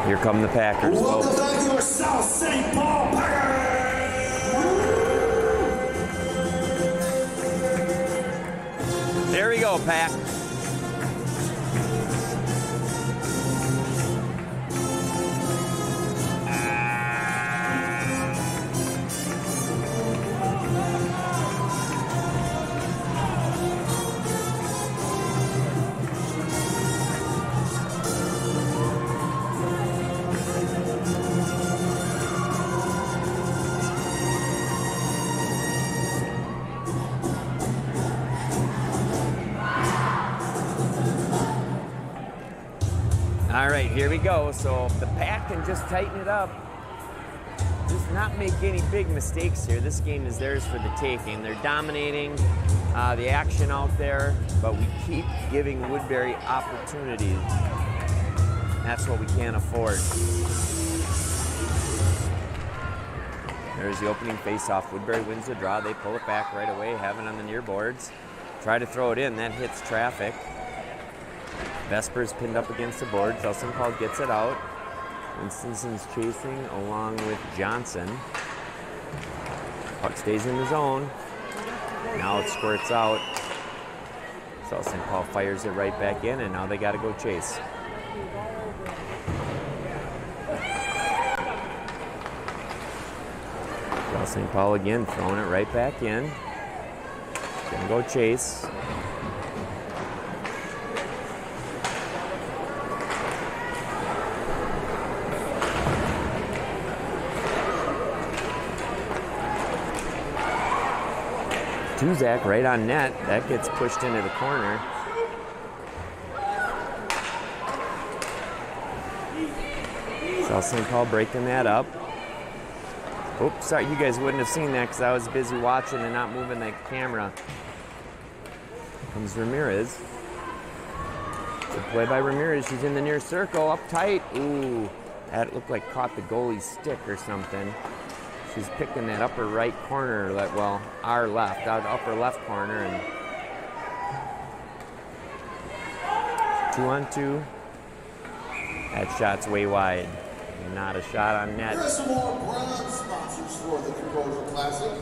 Here come the Packers, Welcome folks. back to our South St. Paul Packers! There we go, Pack. All right, here we go. So if the Pack can just tighten it up, just not make any big mistakes here. This game is theirs for the taking. They're dominating the action out there, but we keep giving Woodbury opportunities. That's what we can't afford. There's the opening face-off. Woodbury wins the draw. They pull it back right away, have it on the near boards. Try to throw it in. That hits traffic. Vesper's pinned up against the board. South St. Paul gets it out. Winston's chasing along with Johnson. Puck stays in the zone. Now it squirts out. South St. Paul fires it right back in, and now they got to go chase. South St. Paul again throwing it right back in. Gonna go chase. Tuzak right on net. That gets pushed into the corner. South St. Paul breaking that up. Oops, sorry, you guys wouldn't have seen that because I was busy watching and not moving the camera. Comes Ramirez. Good play by Ramirez. She's in the near circle, up tight. Ooh, that looked like caught the goalie's stick or something. She's picking that upper right corner, well, our left, out upper left corner, and 2-on-2. That shot's way wide. Not a shot on net. Here are some more bronze sponsors for the Composer Classic.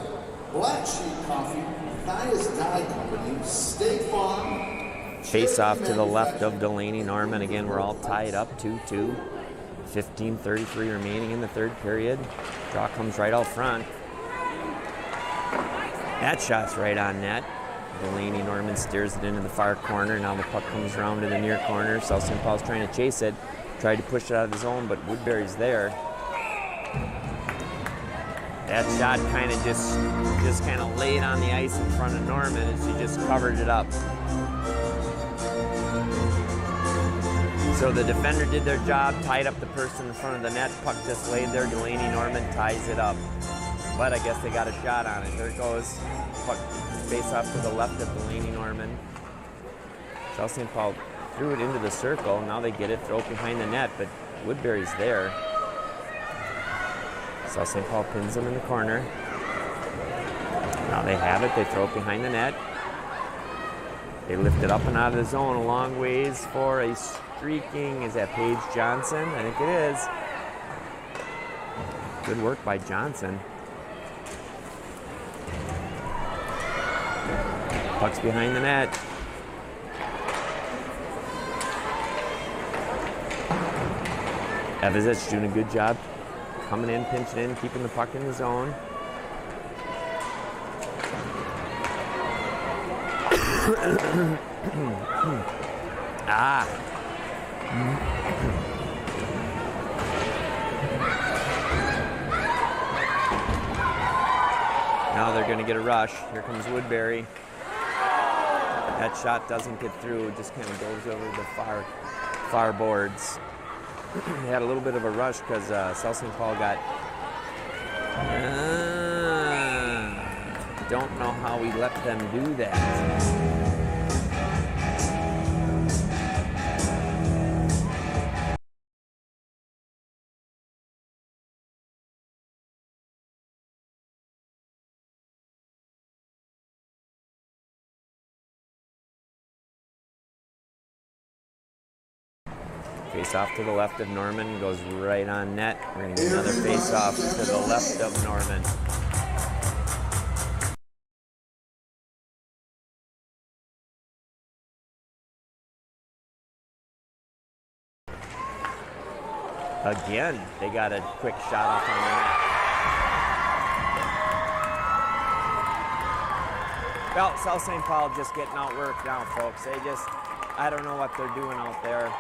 Black Sheep Coffee, Thias Dye Company, State Farm. Face off to the left of Delaney Norman. Again, we're all tied up 2-2. 15:33 remaining in the third period. Draw comes right out front. That shot's right on net. Delaney Norman steers it into the far corner. Now the puck comes around to the near corner. South St. Paul's trying to chase it. Tried to push it out of the zone, but Woodbury's there. That shot kind of just kind of laid on the ice in front of Norman and she just covered it up. So the defender did their job, tied up the person in front of the net, puck just laid there, Delaney Norman ties it up. But I guess they got a shot on it. There it goes, puck face off to the left of Delaney Norman. South St. Paul threw it into the circle, now they get it, throw it behind the net, but Woodbury's there. South St. Paul pins them in the corner. Now they have it, they throw it behind the net. They lift it up and out of the zone a long ways for a streaking, is that Paige Johnson? I think it is. Good work by Johnson. Puck's behind the net. Evazich doing a good job coming in, pinching in, keeping the puck in the zone. Now they're going to get a rush. Here comes Woodbury. That shot doesn't get through. It just kind of goes over the far boards. They had a little bit of a rush because South St. Paul got... don't know how we let them do that. Face off to the left of Norman, goes right on net. We're going to get another face off to the left of Norman. Again, they got a quick shot off on the net. Well, South St. Paul just getting outworked now, folks. They just, I don't know what they're doing out there.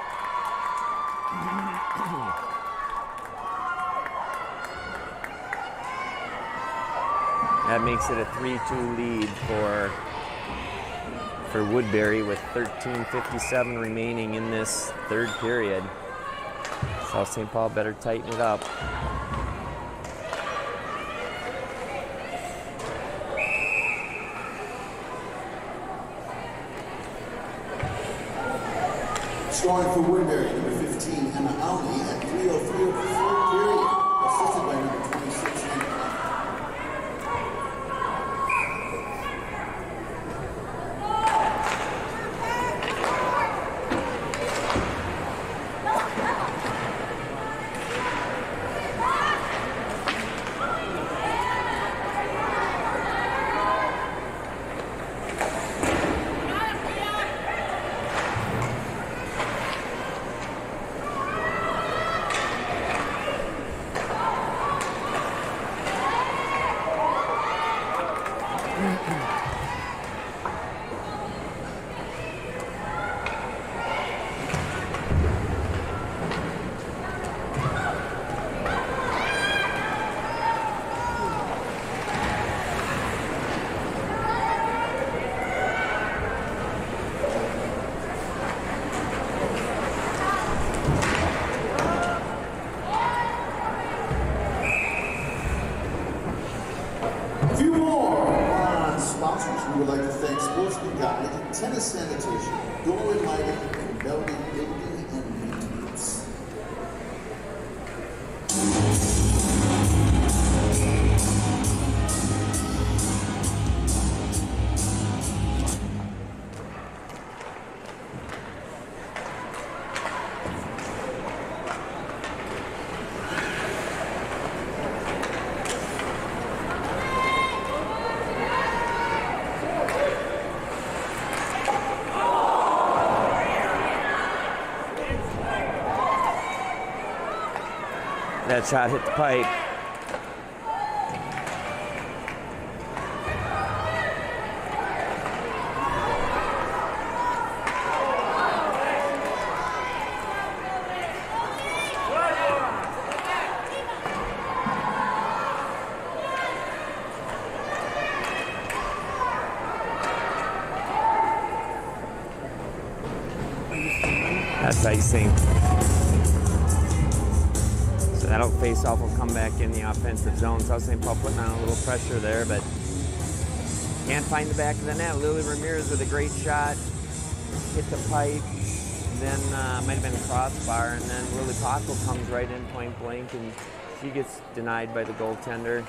That makes it a 3-2 lead for Woodbury with 13:57 remaining in this third period. South St. Paul better tighten it up. Scoring for Woodbury, number 15, Emma Alney, at 3:03 of the third period, assisted by number 26, Hannah. A few more sponsors. We would like to thank Sportsman Guide, Tennis Sanitation, Door and Lighting, and Building and Maintenance. That shot hit the pipe. That's icing. So that'll face off, will come back in the offensive zone. South St. Paul putting on a little pressure there, but can't find the back of the net. Lily Ramirez with a great shot, hit the pipe, then might have been a crossbar, and then Lily Paco comes right in point blank, and she gets denied by the goaltender.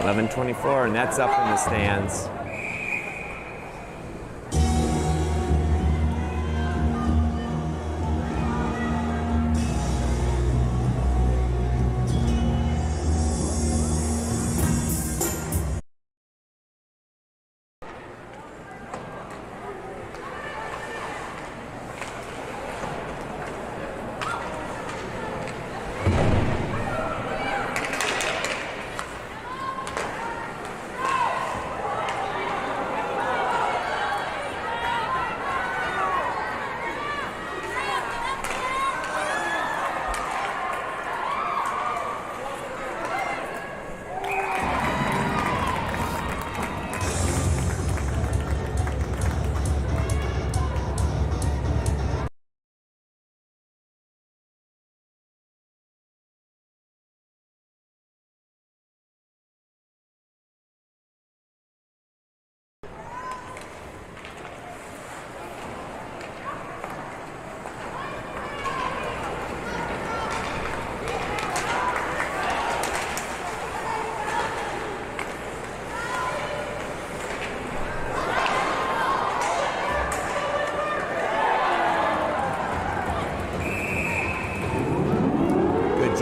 .11:24, and that's up in the stands.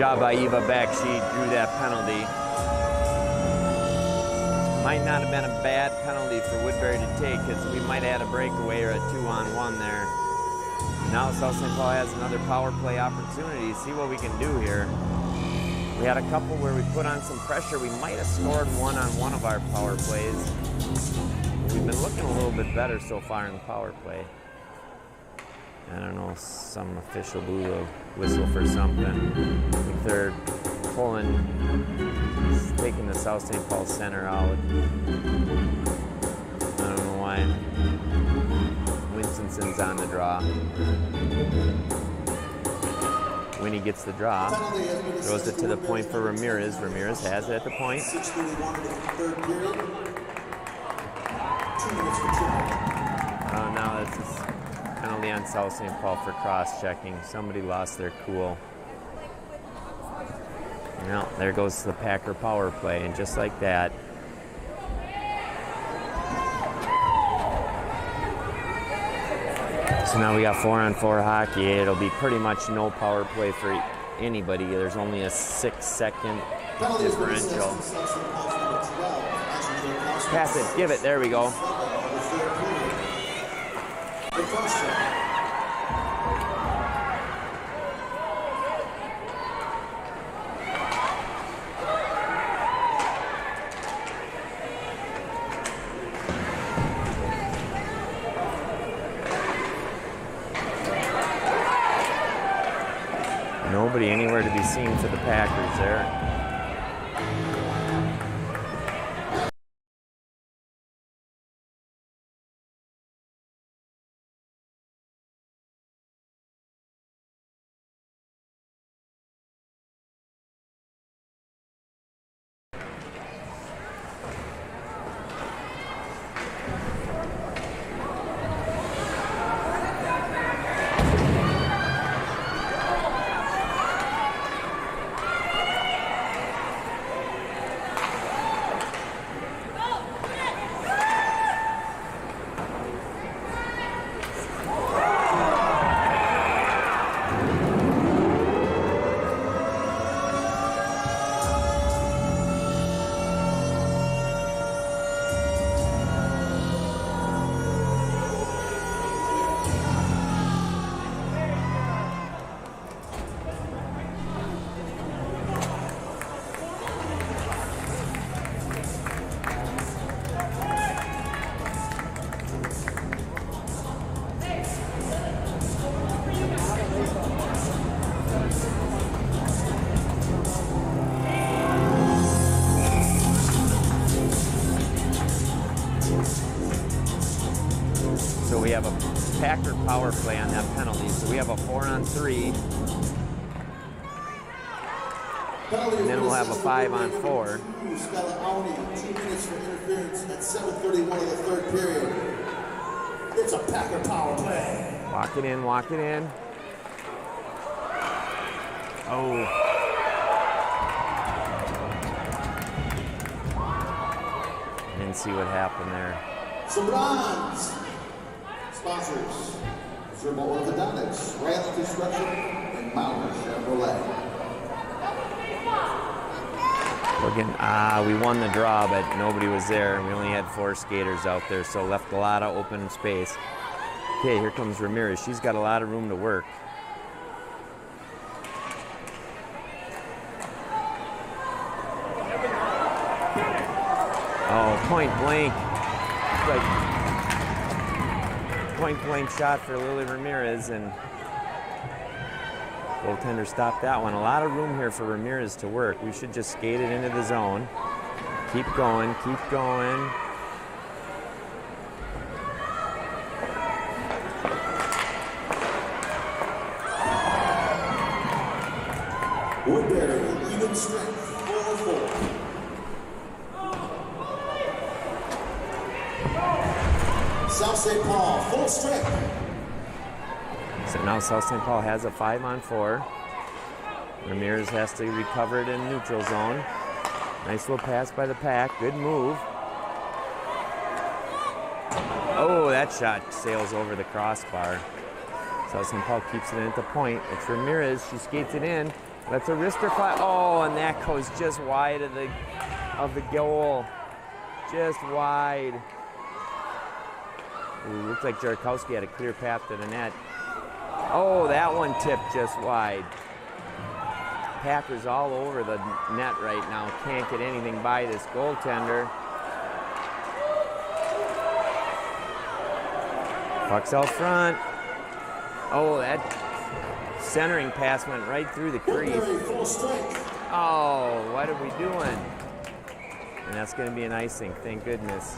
job by Eva Beck. She drew that penalty. Might not have been a bad penalty for Woodbury to take because we might have had a breakaway or a 2-on-1 there. Now South St. Paul has another power play opportunity. See what we can do here. We had a couple where we put on some pressure. We might have scored one on one of our power plays. We've been looking a little bit better so far in the power play. I don't know, some official blew a whistle for something. I think they're taking the South St. Paul center out. I don't know why. Winston's on the draw. Winnie gets the draw, throws it to the point for Ramirez. Ramirez has it at the point. 6:31 of the third period. 2 minutes for two. Oh, now this is penalty on South St. Paul for cross-checking. Somebody lost their cool. Well, there goes the Packer power play, and just like that, so now we got 4-on-4 hockey. It'll be pretty much no power play for anybody. There's only a 6-second differential. Pass it, give it, there we go. Nobody anywhere to be seen for the Packers there. So we have a Packer power play on that penalty. So we have a 4-on-3. And then we'll have a 5-on-4. 2 minutes for interference at 7:31 of the third period. It's a Packer power play. Walk it in, walk it in. Oh. Didn't see what happened there. Sobrans. Sponsors: Zerbo Orthodontics, Riley Construction, and Mauer Chevrolet. We won the draw, but nobody was there. We only had 4 skaters out there, so left a lot of open space. Okay, here comes Ramirez. She's got a lot of room to work. Oh, point blank. Like, point blank shot for Lily Ramirez, and goaltender stopped that one. A lot of room here for Ramirez to work. We should just skate it into the zone. Keep going, keep going. Woodbury, even strength, 4-4. South St. Paul, full strength. So now South St. Paul has a 5-on-4. Ramirez has to recover it in neutral zone. Nice little pass by the Pack. Good move. Oh, that shot sails over the crossbar. South St. Paul keeps it in at the point. It's Ramirez. She skates it in. That's a wrister fly. Oh, and that goes just wide of the goal. Just wide. Ooh, looks like Jarakowski had a clear path to the net. Oh, that one tipped just wide. Packers all over the net right now. Can't get anything by this goaltender. Puck's out front. Oh, that centering pass went right through the crease. Oh, what are we doing? And that's going to be an icing, thank goodness.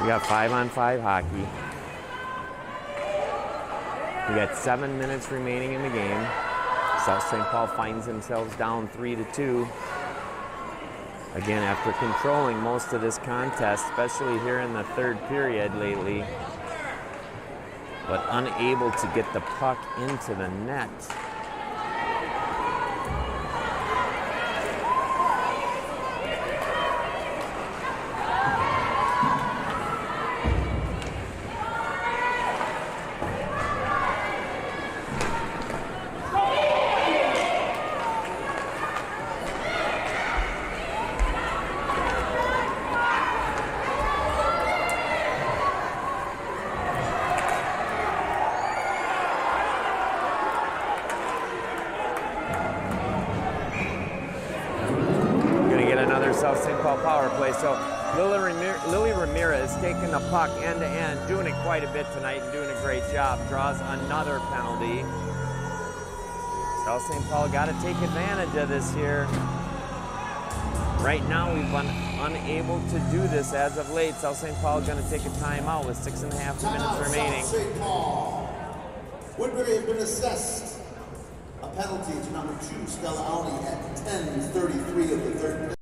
We got 5-on-5 hockey. We got 7 minutes remaining in the game. South St. Paul finds themselves down 3-2. Again, after controlling most of this contest, especially here in the third period lately, but unable to get the puck into the net. South St. Paul power play. So Lily Ramirez taking the puck end to end, doing it quite a bit tonight and doing a great job. Draws another penalty. South St. Paul got to take advantage of this here. Right now we've been unable to do this as of late. South St. Paul is going to take a timeout with 6.5 minutes remaining. South St. Paul. Woodbury has been assessed a penalty to number 2, Stella Audi, at 10:33 of the third period.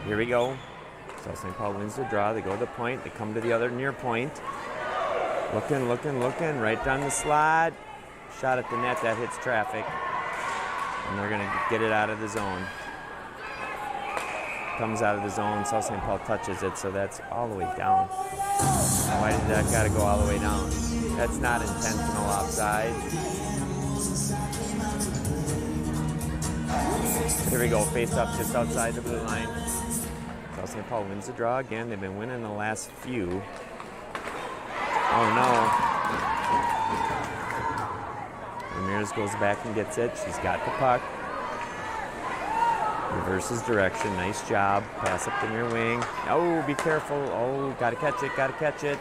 Here we go. South St. Paul wins the draw. They go to the point. They come to the other near point. Looking, right down the slide. Shot at the net. That hits traffic. And they're going to get it out of the zone. Comes out of the zone. South St. Paul touches it, so that's all the way down. Why did that got to go all the way down? That's not intentional offside. Here we go. Face up just outside the blue line. South St. Paul wins the draw again. They've been winning the last few. Oh no. Ramirez goes back and gets it. She's got the puck. Reverses direction. Nice job. Pass up the near wing. Oh, be careful. Oh, gotta catch it.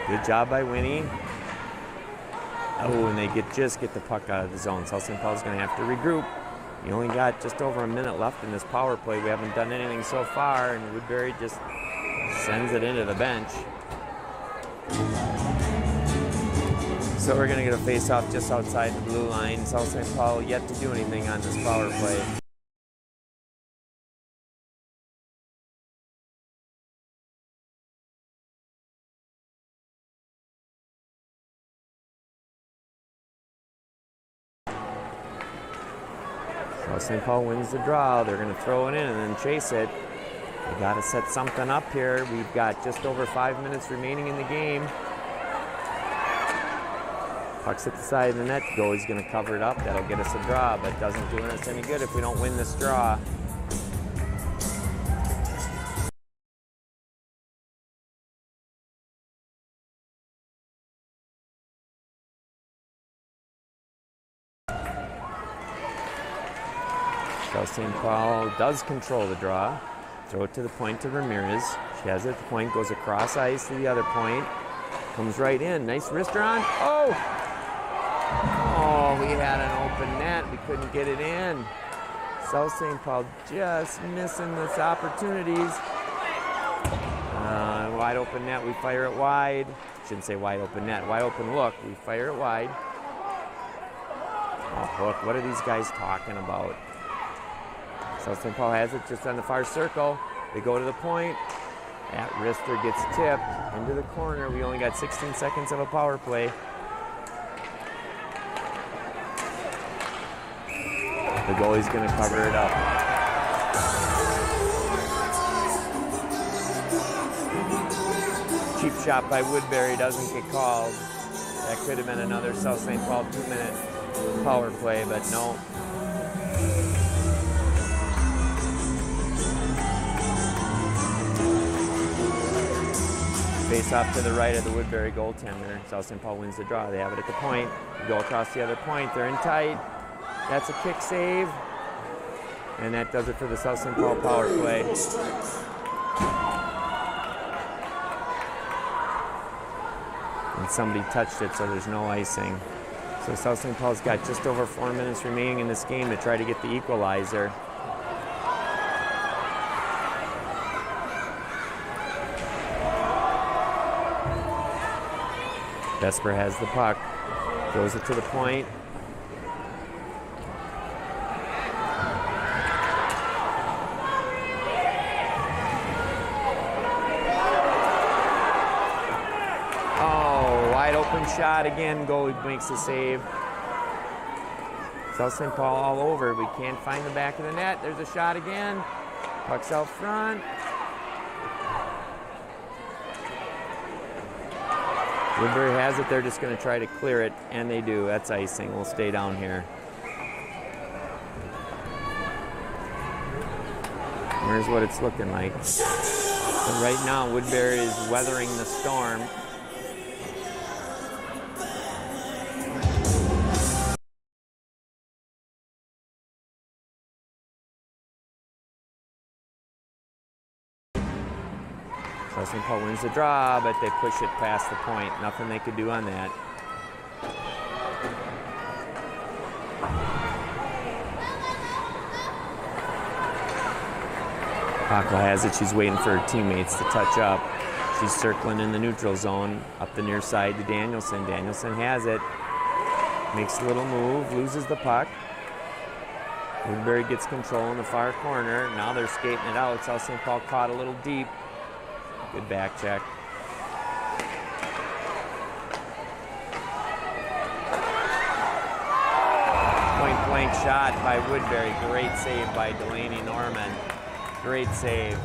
Good job by Winnie. Oh, and they just get the puck out of the zone. South St. Paul's going to have to regroup. You only got just over a minute left in this power play. We haven't done anything so far, and Woodbury just sends it into the bench. So we're going to get a face-off just outside the blue line. South St. Paul yet to do anything on this power play. South St. Paul wins the draw. They're going to throw it in and then chase it. They got to set something up here. We've got just over 5 minutes remaining in the game. Puck's at the side of the net. Goalie's going to cover it up. That'll get us a draw, but doesn't do us any good if we don't win this draw. South St. Paul does control the draw. Throw it to the point to Ramirez. She has it at the point, goes across ice to the other point. Comes right in. Nice wrister on. Oh! Oh, we had an open net. We couldn't get it in. South St. Paul just missing this opportunities. Wide open net. We fire it wide. Shouldn't say wide open net. Wide open look. We fire it wide. Oh, look. What are these guys talking about? South St. Paul has it just on the far circle. They go to the point. That wrister gets tipped into the corner. We only got 16 seconds of a power play. The goalie's going to cover it up. Cheap shot by Woodbury doesn't get called. That could have been another South St. Paul 2-minute power play, but no. Face off to the right of the Woodbury goaltender. South St. Paul wins the draw. They have it at the point. Go across the other point. They're in tight. That's a kick save. And that does it for the South St. Paul power play. And somebody touched it, so there's no icing. So South St. Paul's got just over 4 minutes remaining in this game to try to get the equalizer. Vesper has the puck, throws it to the point. Oh, wide open shot again. Goalie makes the save. South St. Paul all over. We can't find the back of the net. There's a shot again. Puck's out front. Woodbury has it. They're just going to try to clear it, and they do. That's icing. We'll stay down here. Here's what it's looking like. But right now, Woodbury is weathering the storm. South St. Paul wins the draw, but they push it past the point. Nothing they could do on that. Pakla has it. She's waiting for her teammates to touch up. She's circling in the neutral zone up the near side to Danielson. Danielson has it. Makes a little move, loses the puck. Woodbury gets control in the far corner. Now they're skating it out. South St. Paul caught a little deep. Good back check. Point blank shot by Woodbury. Great save by Delaney Norman. Great save.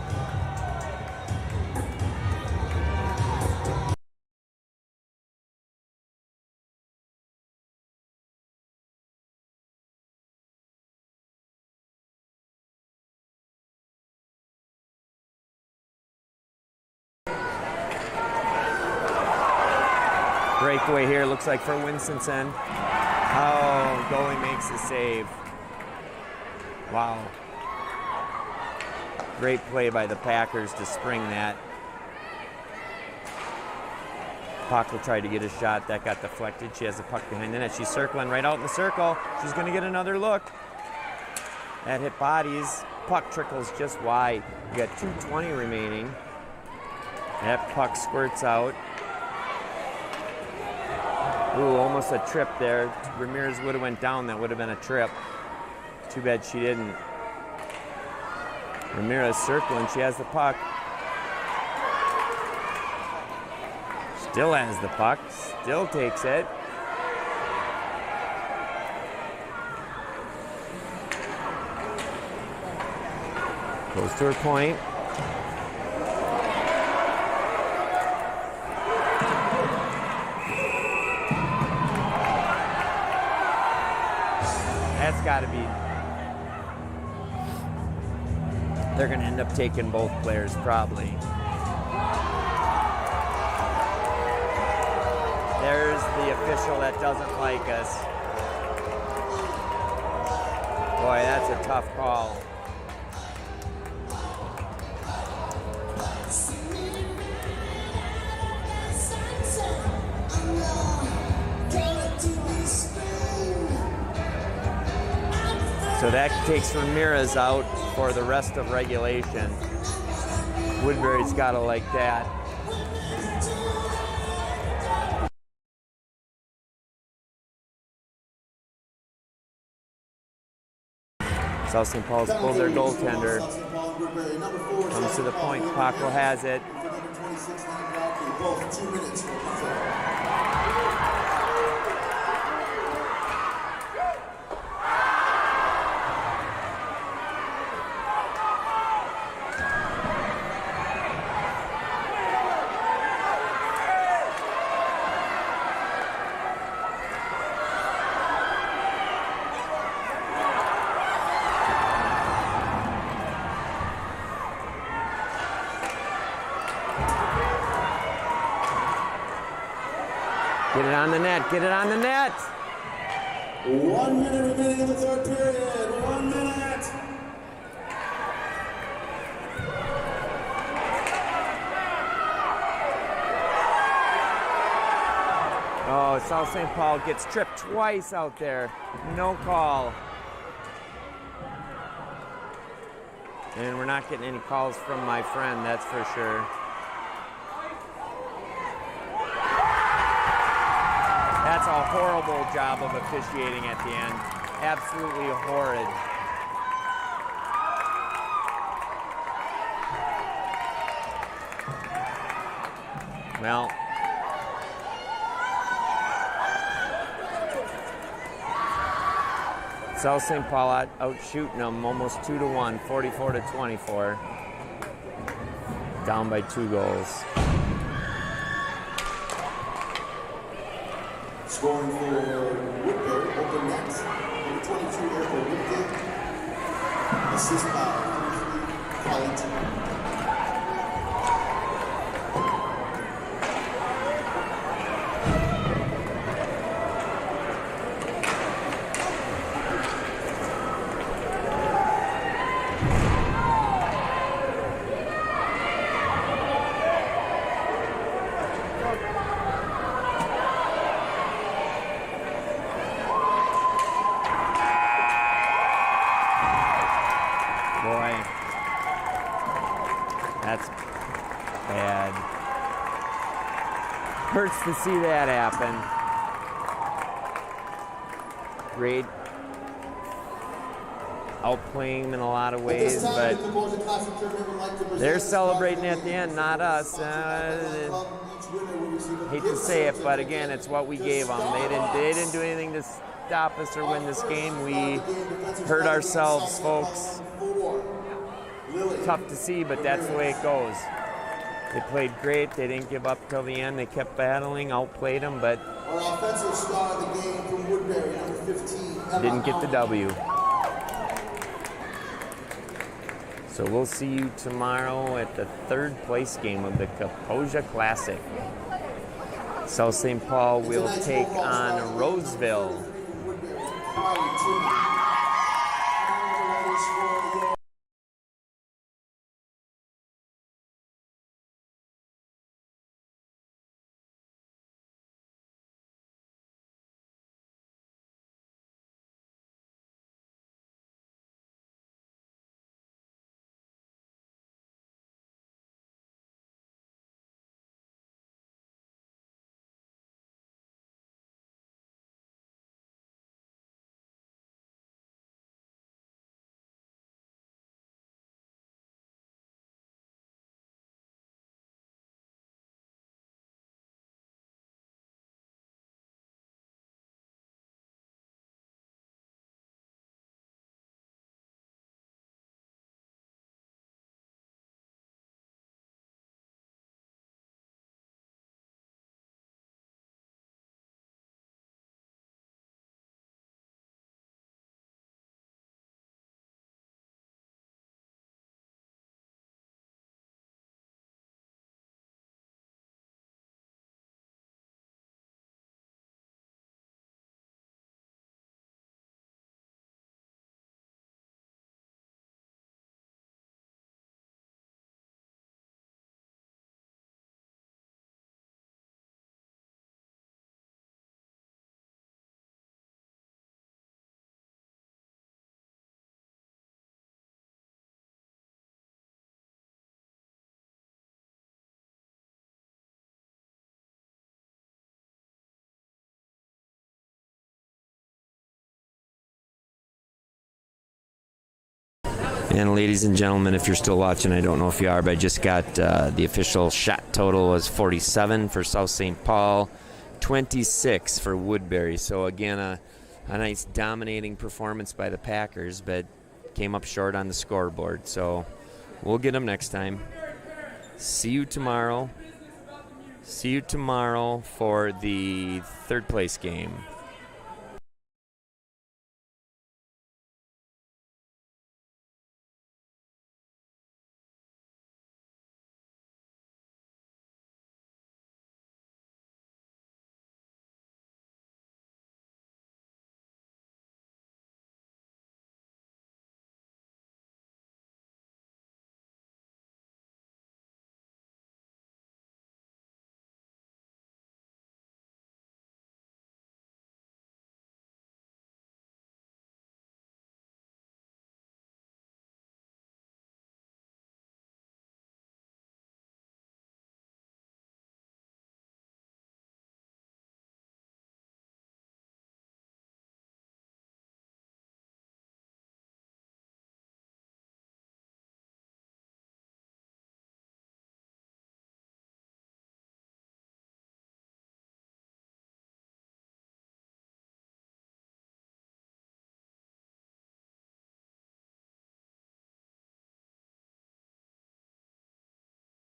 Breakaway here, looks like for Winstonson. Oh, goalie makes the save. Wow. Great play by the Packers to spring that. Pakla tried to get a shot. That got deflected. She has the puck behind the net. She's circling right out in the circle. She's going to get another look. That hit bodies. Puck trickles just wide. We got 2:20 remaining. That puck squirts out. Ooh, almost a trip there. Ramirez would have went down. That would have been a trip. Too bad she didn't. Ramirez circling. She has the puck. Still has the puck. Still takes it. Goes to her point. That's got to be. They're going to end up taking both players probably. There's the official that doesn't like us. Boy, that's a tough call. So that takes Ramirez out for the rest of regulation. Woodbury's got to like that. South St. Paul's pulled their goaltender. Comes to the point. Paco has it. Get it on the net, get it on the net. 1 minute remaining in the third period. 1 minute. Oh, South St. Paul gets tripped twice out there. No call. And we're not getting any calls from my friend, that's for sure. That's a horrible job of officiating at the end. Absolutely horrid. Well, South St. Paul out shooting them almost 2-1, 44-24. Down by 2 goals. Scoring for Woodbury, open net, number 22 here for Woodbury. Assist by Collington. Boy, that's bad. Hurts to see that happen. Great outplaying them in a lot of ways, but they're celebrating at the end, not us. Hate to say it, but again, it's what we gave them. They didn't do anything to stop us or win this game. We hurt ourselves, folks. Tough to see, but that's the way it goes. They played great. They didn't give up till the end. They kept battling, outplayed them, but Our offensive star of the game from Woodbury, number 15. didn't get the W. So we'll see you tomorrow at the third place game of the Kaposia Classic. South St. Paul will take on Roseville. And ladies and gentlemen, if you're still watching, I don't know if you are, but I just got the official shot total was 47 for South St. Paul, 26 for Woodbury. So again, a nice dominating performance by the Packers, but came up short on the scoreboard. So we'll get them next time. See you tomorrow. See you tomorrow for the third place game.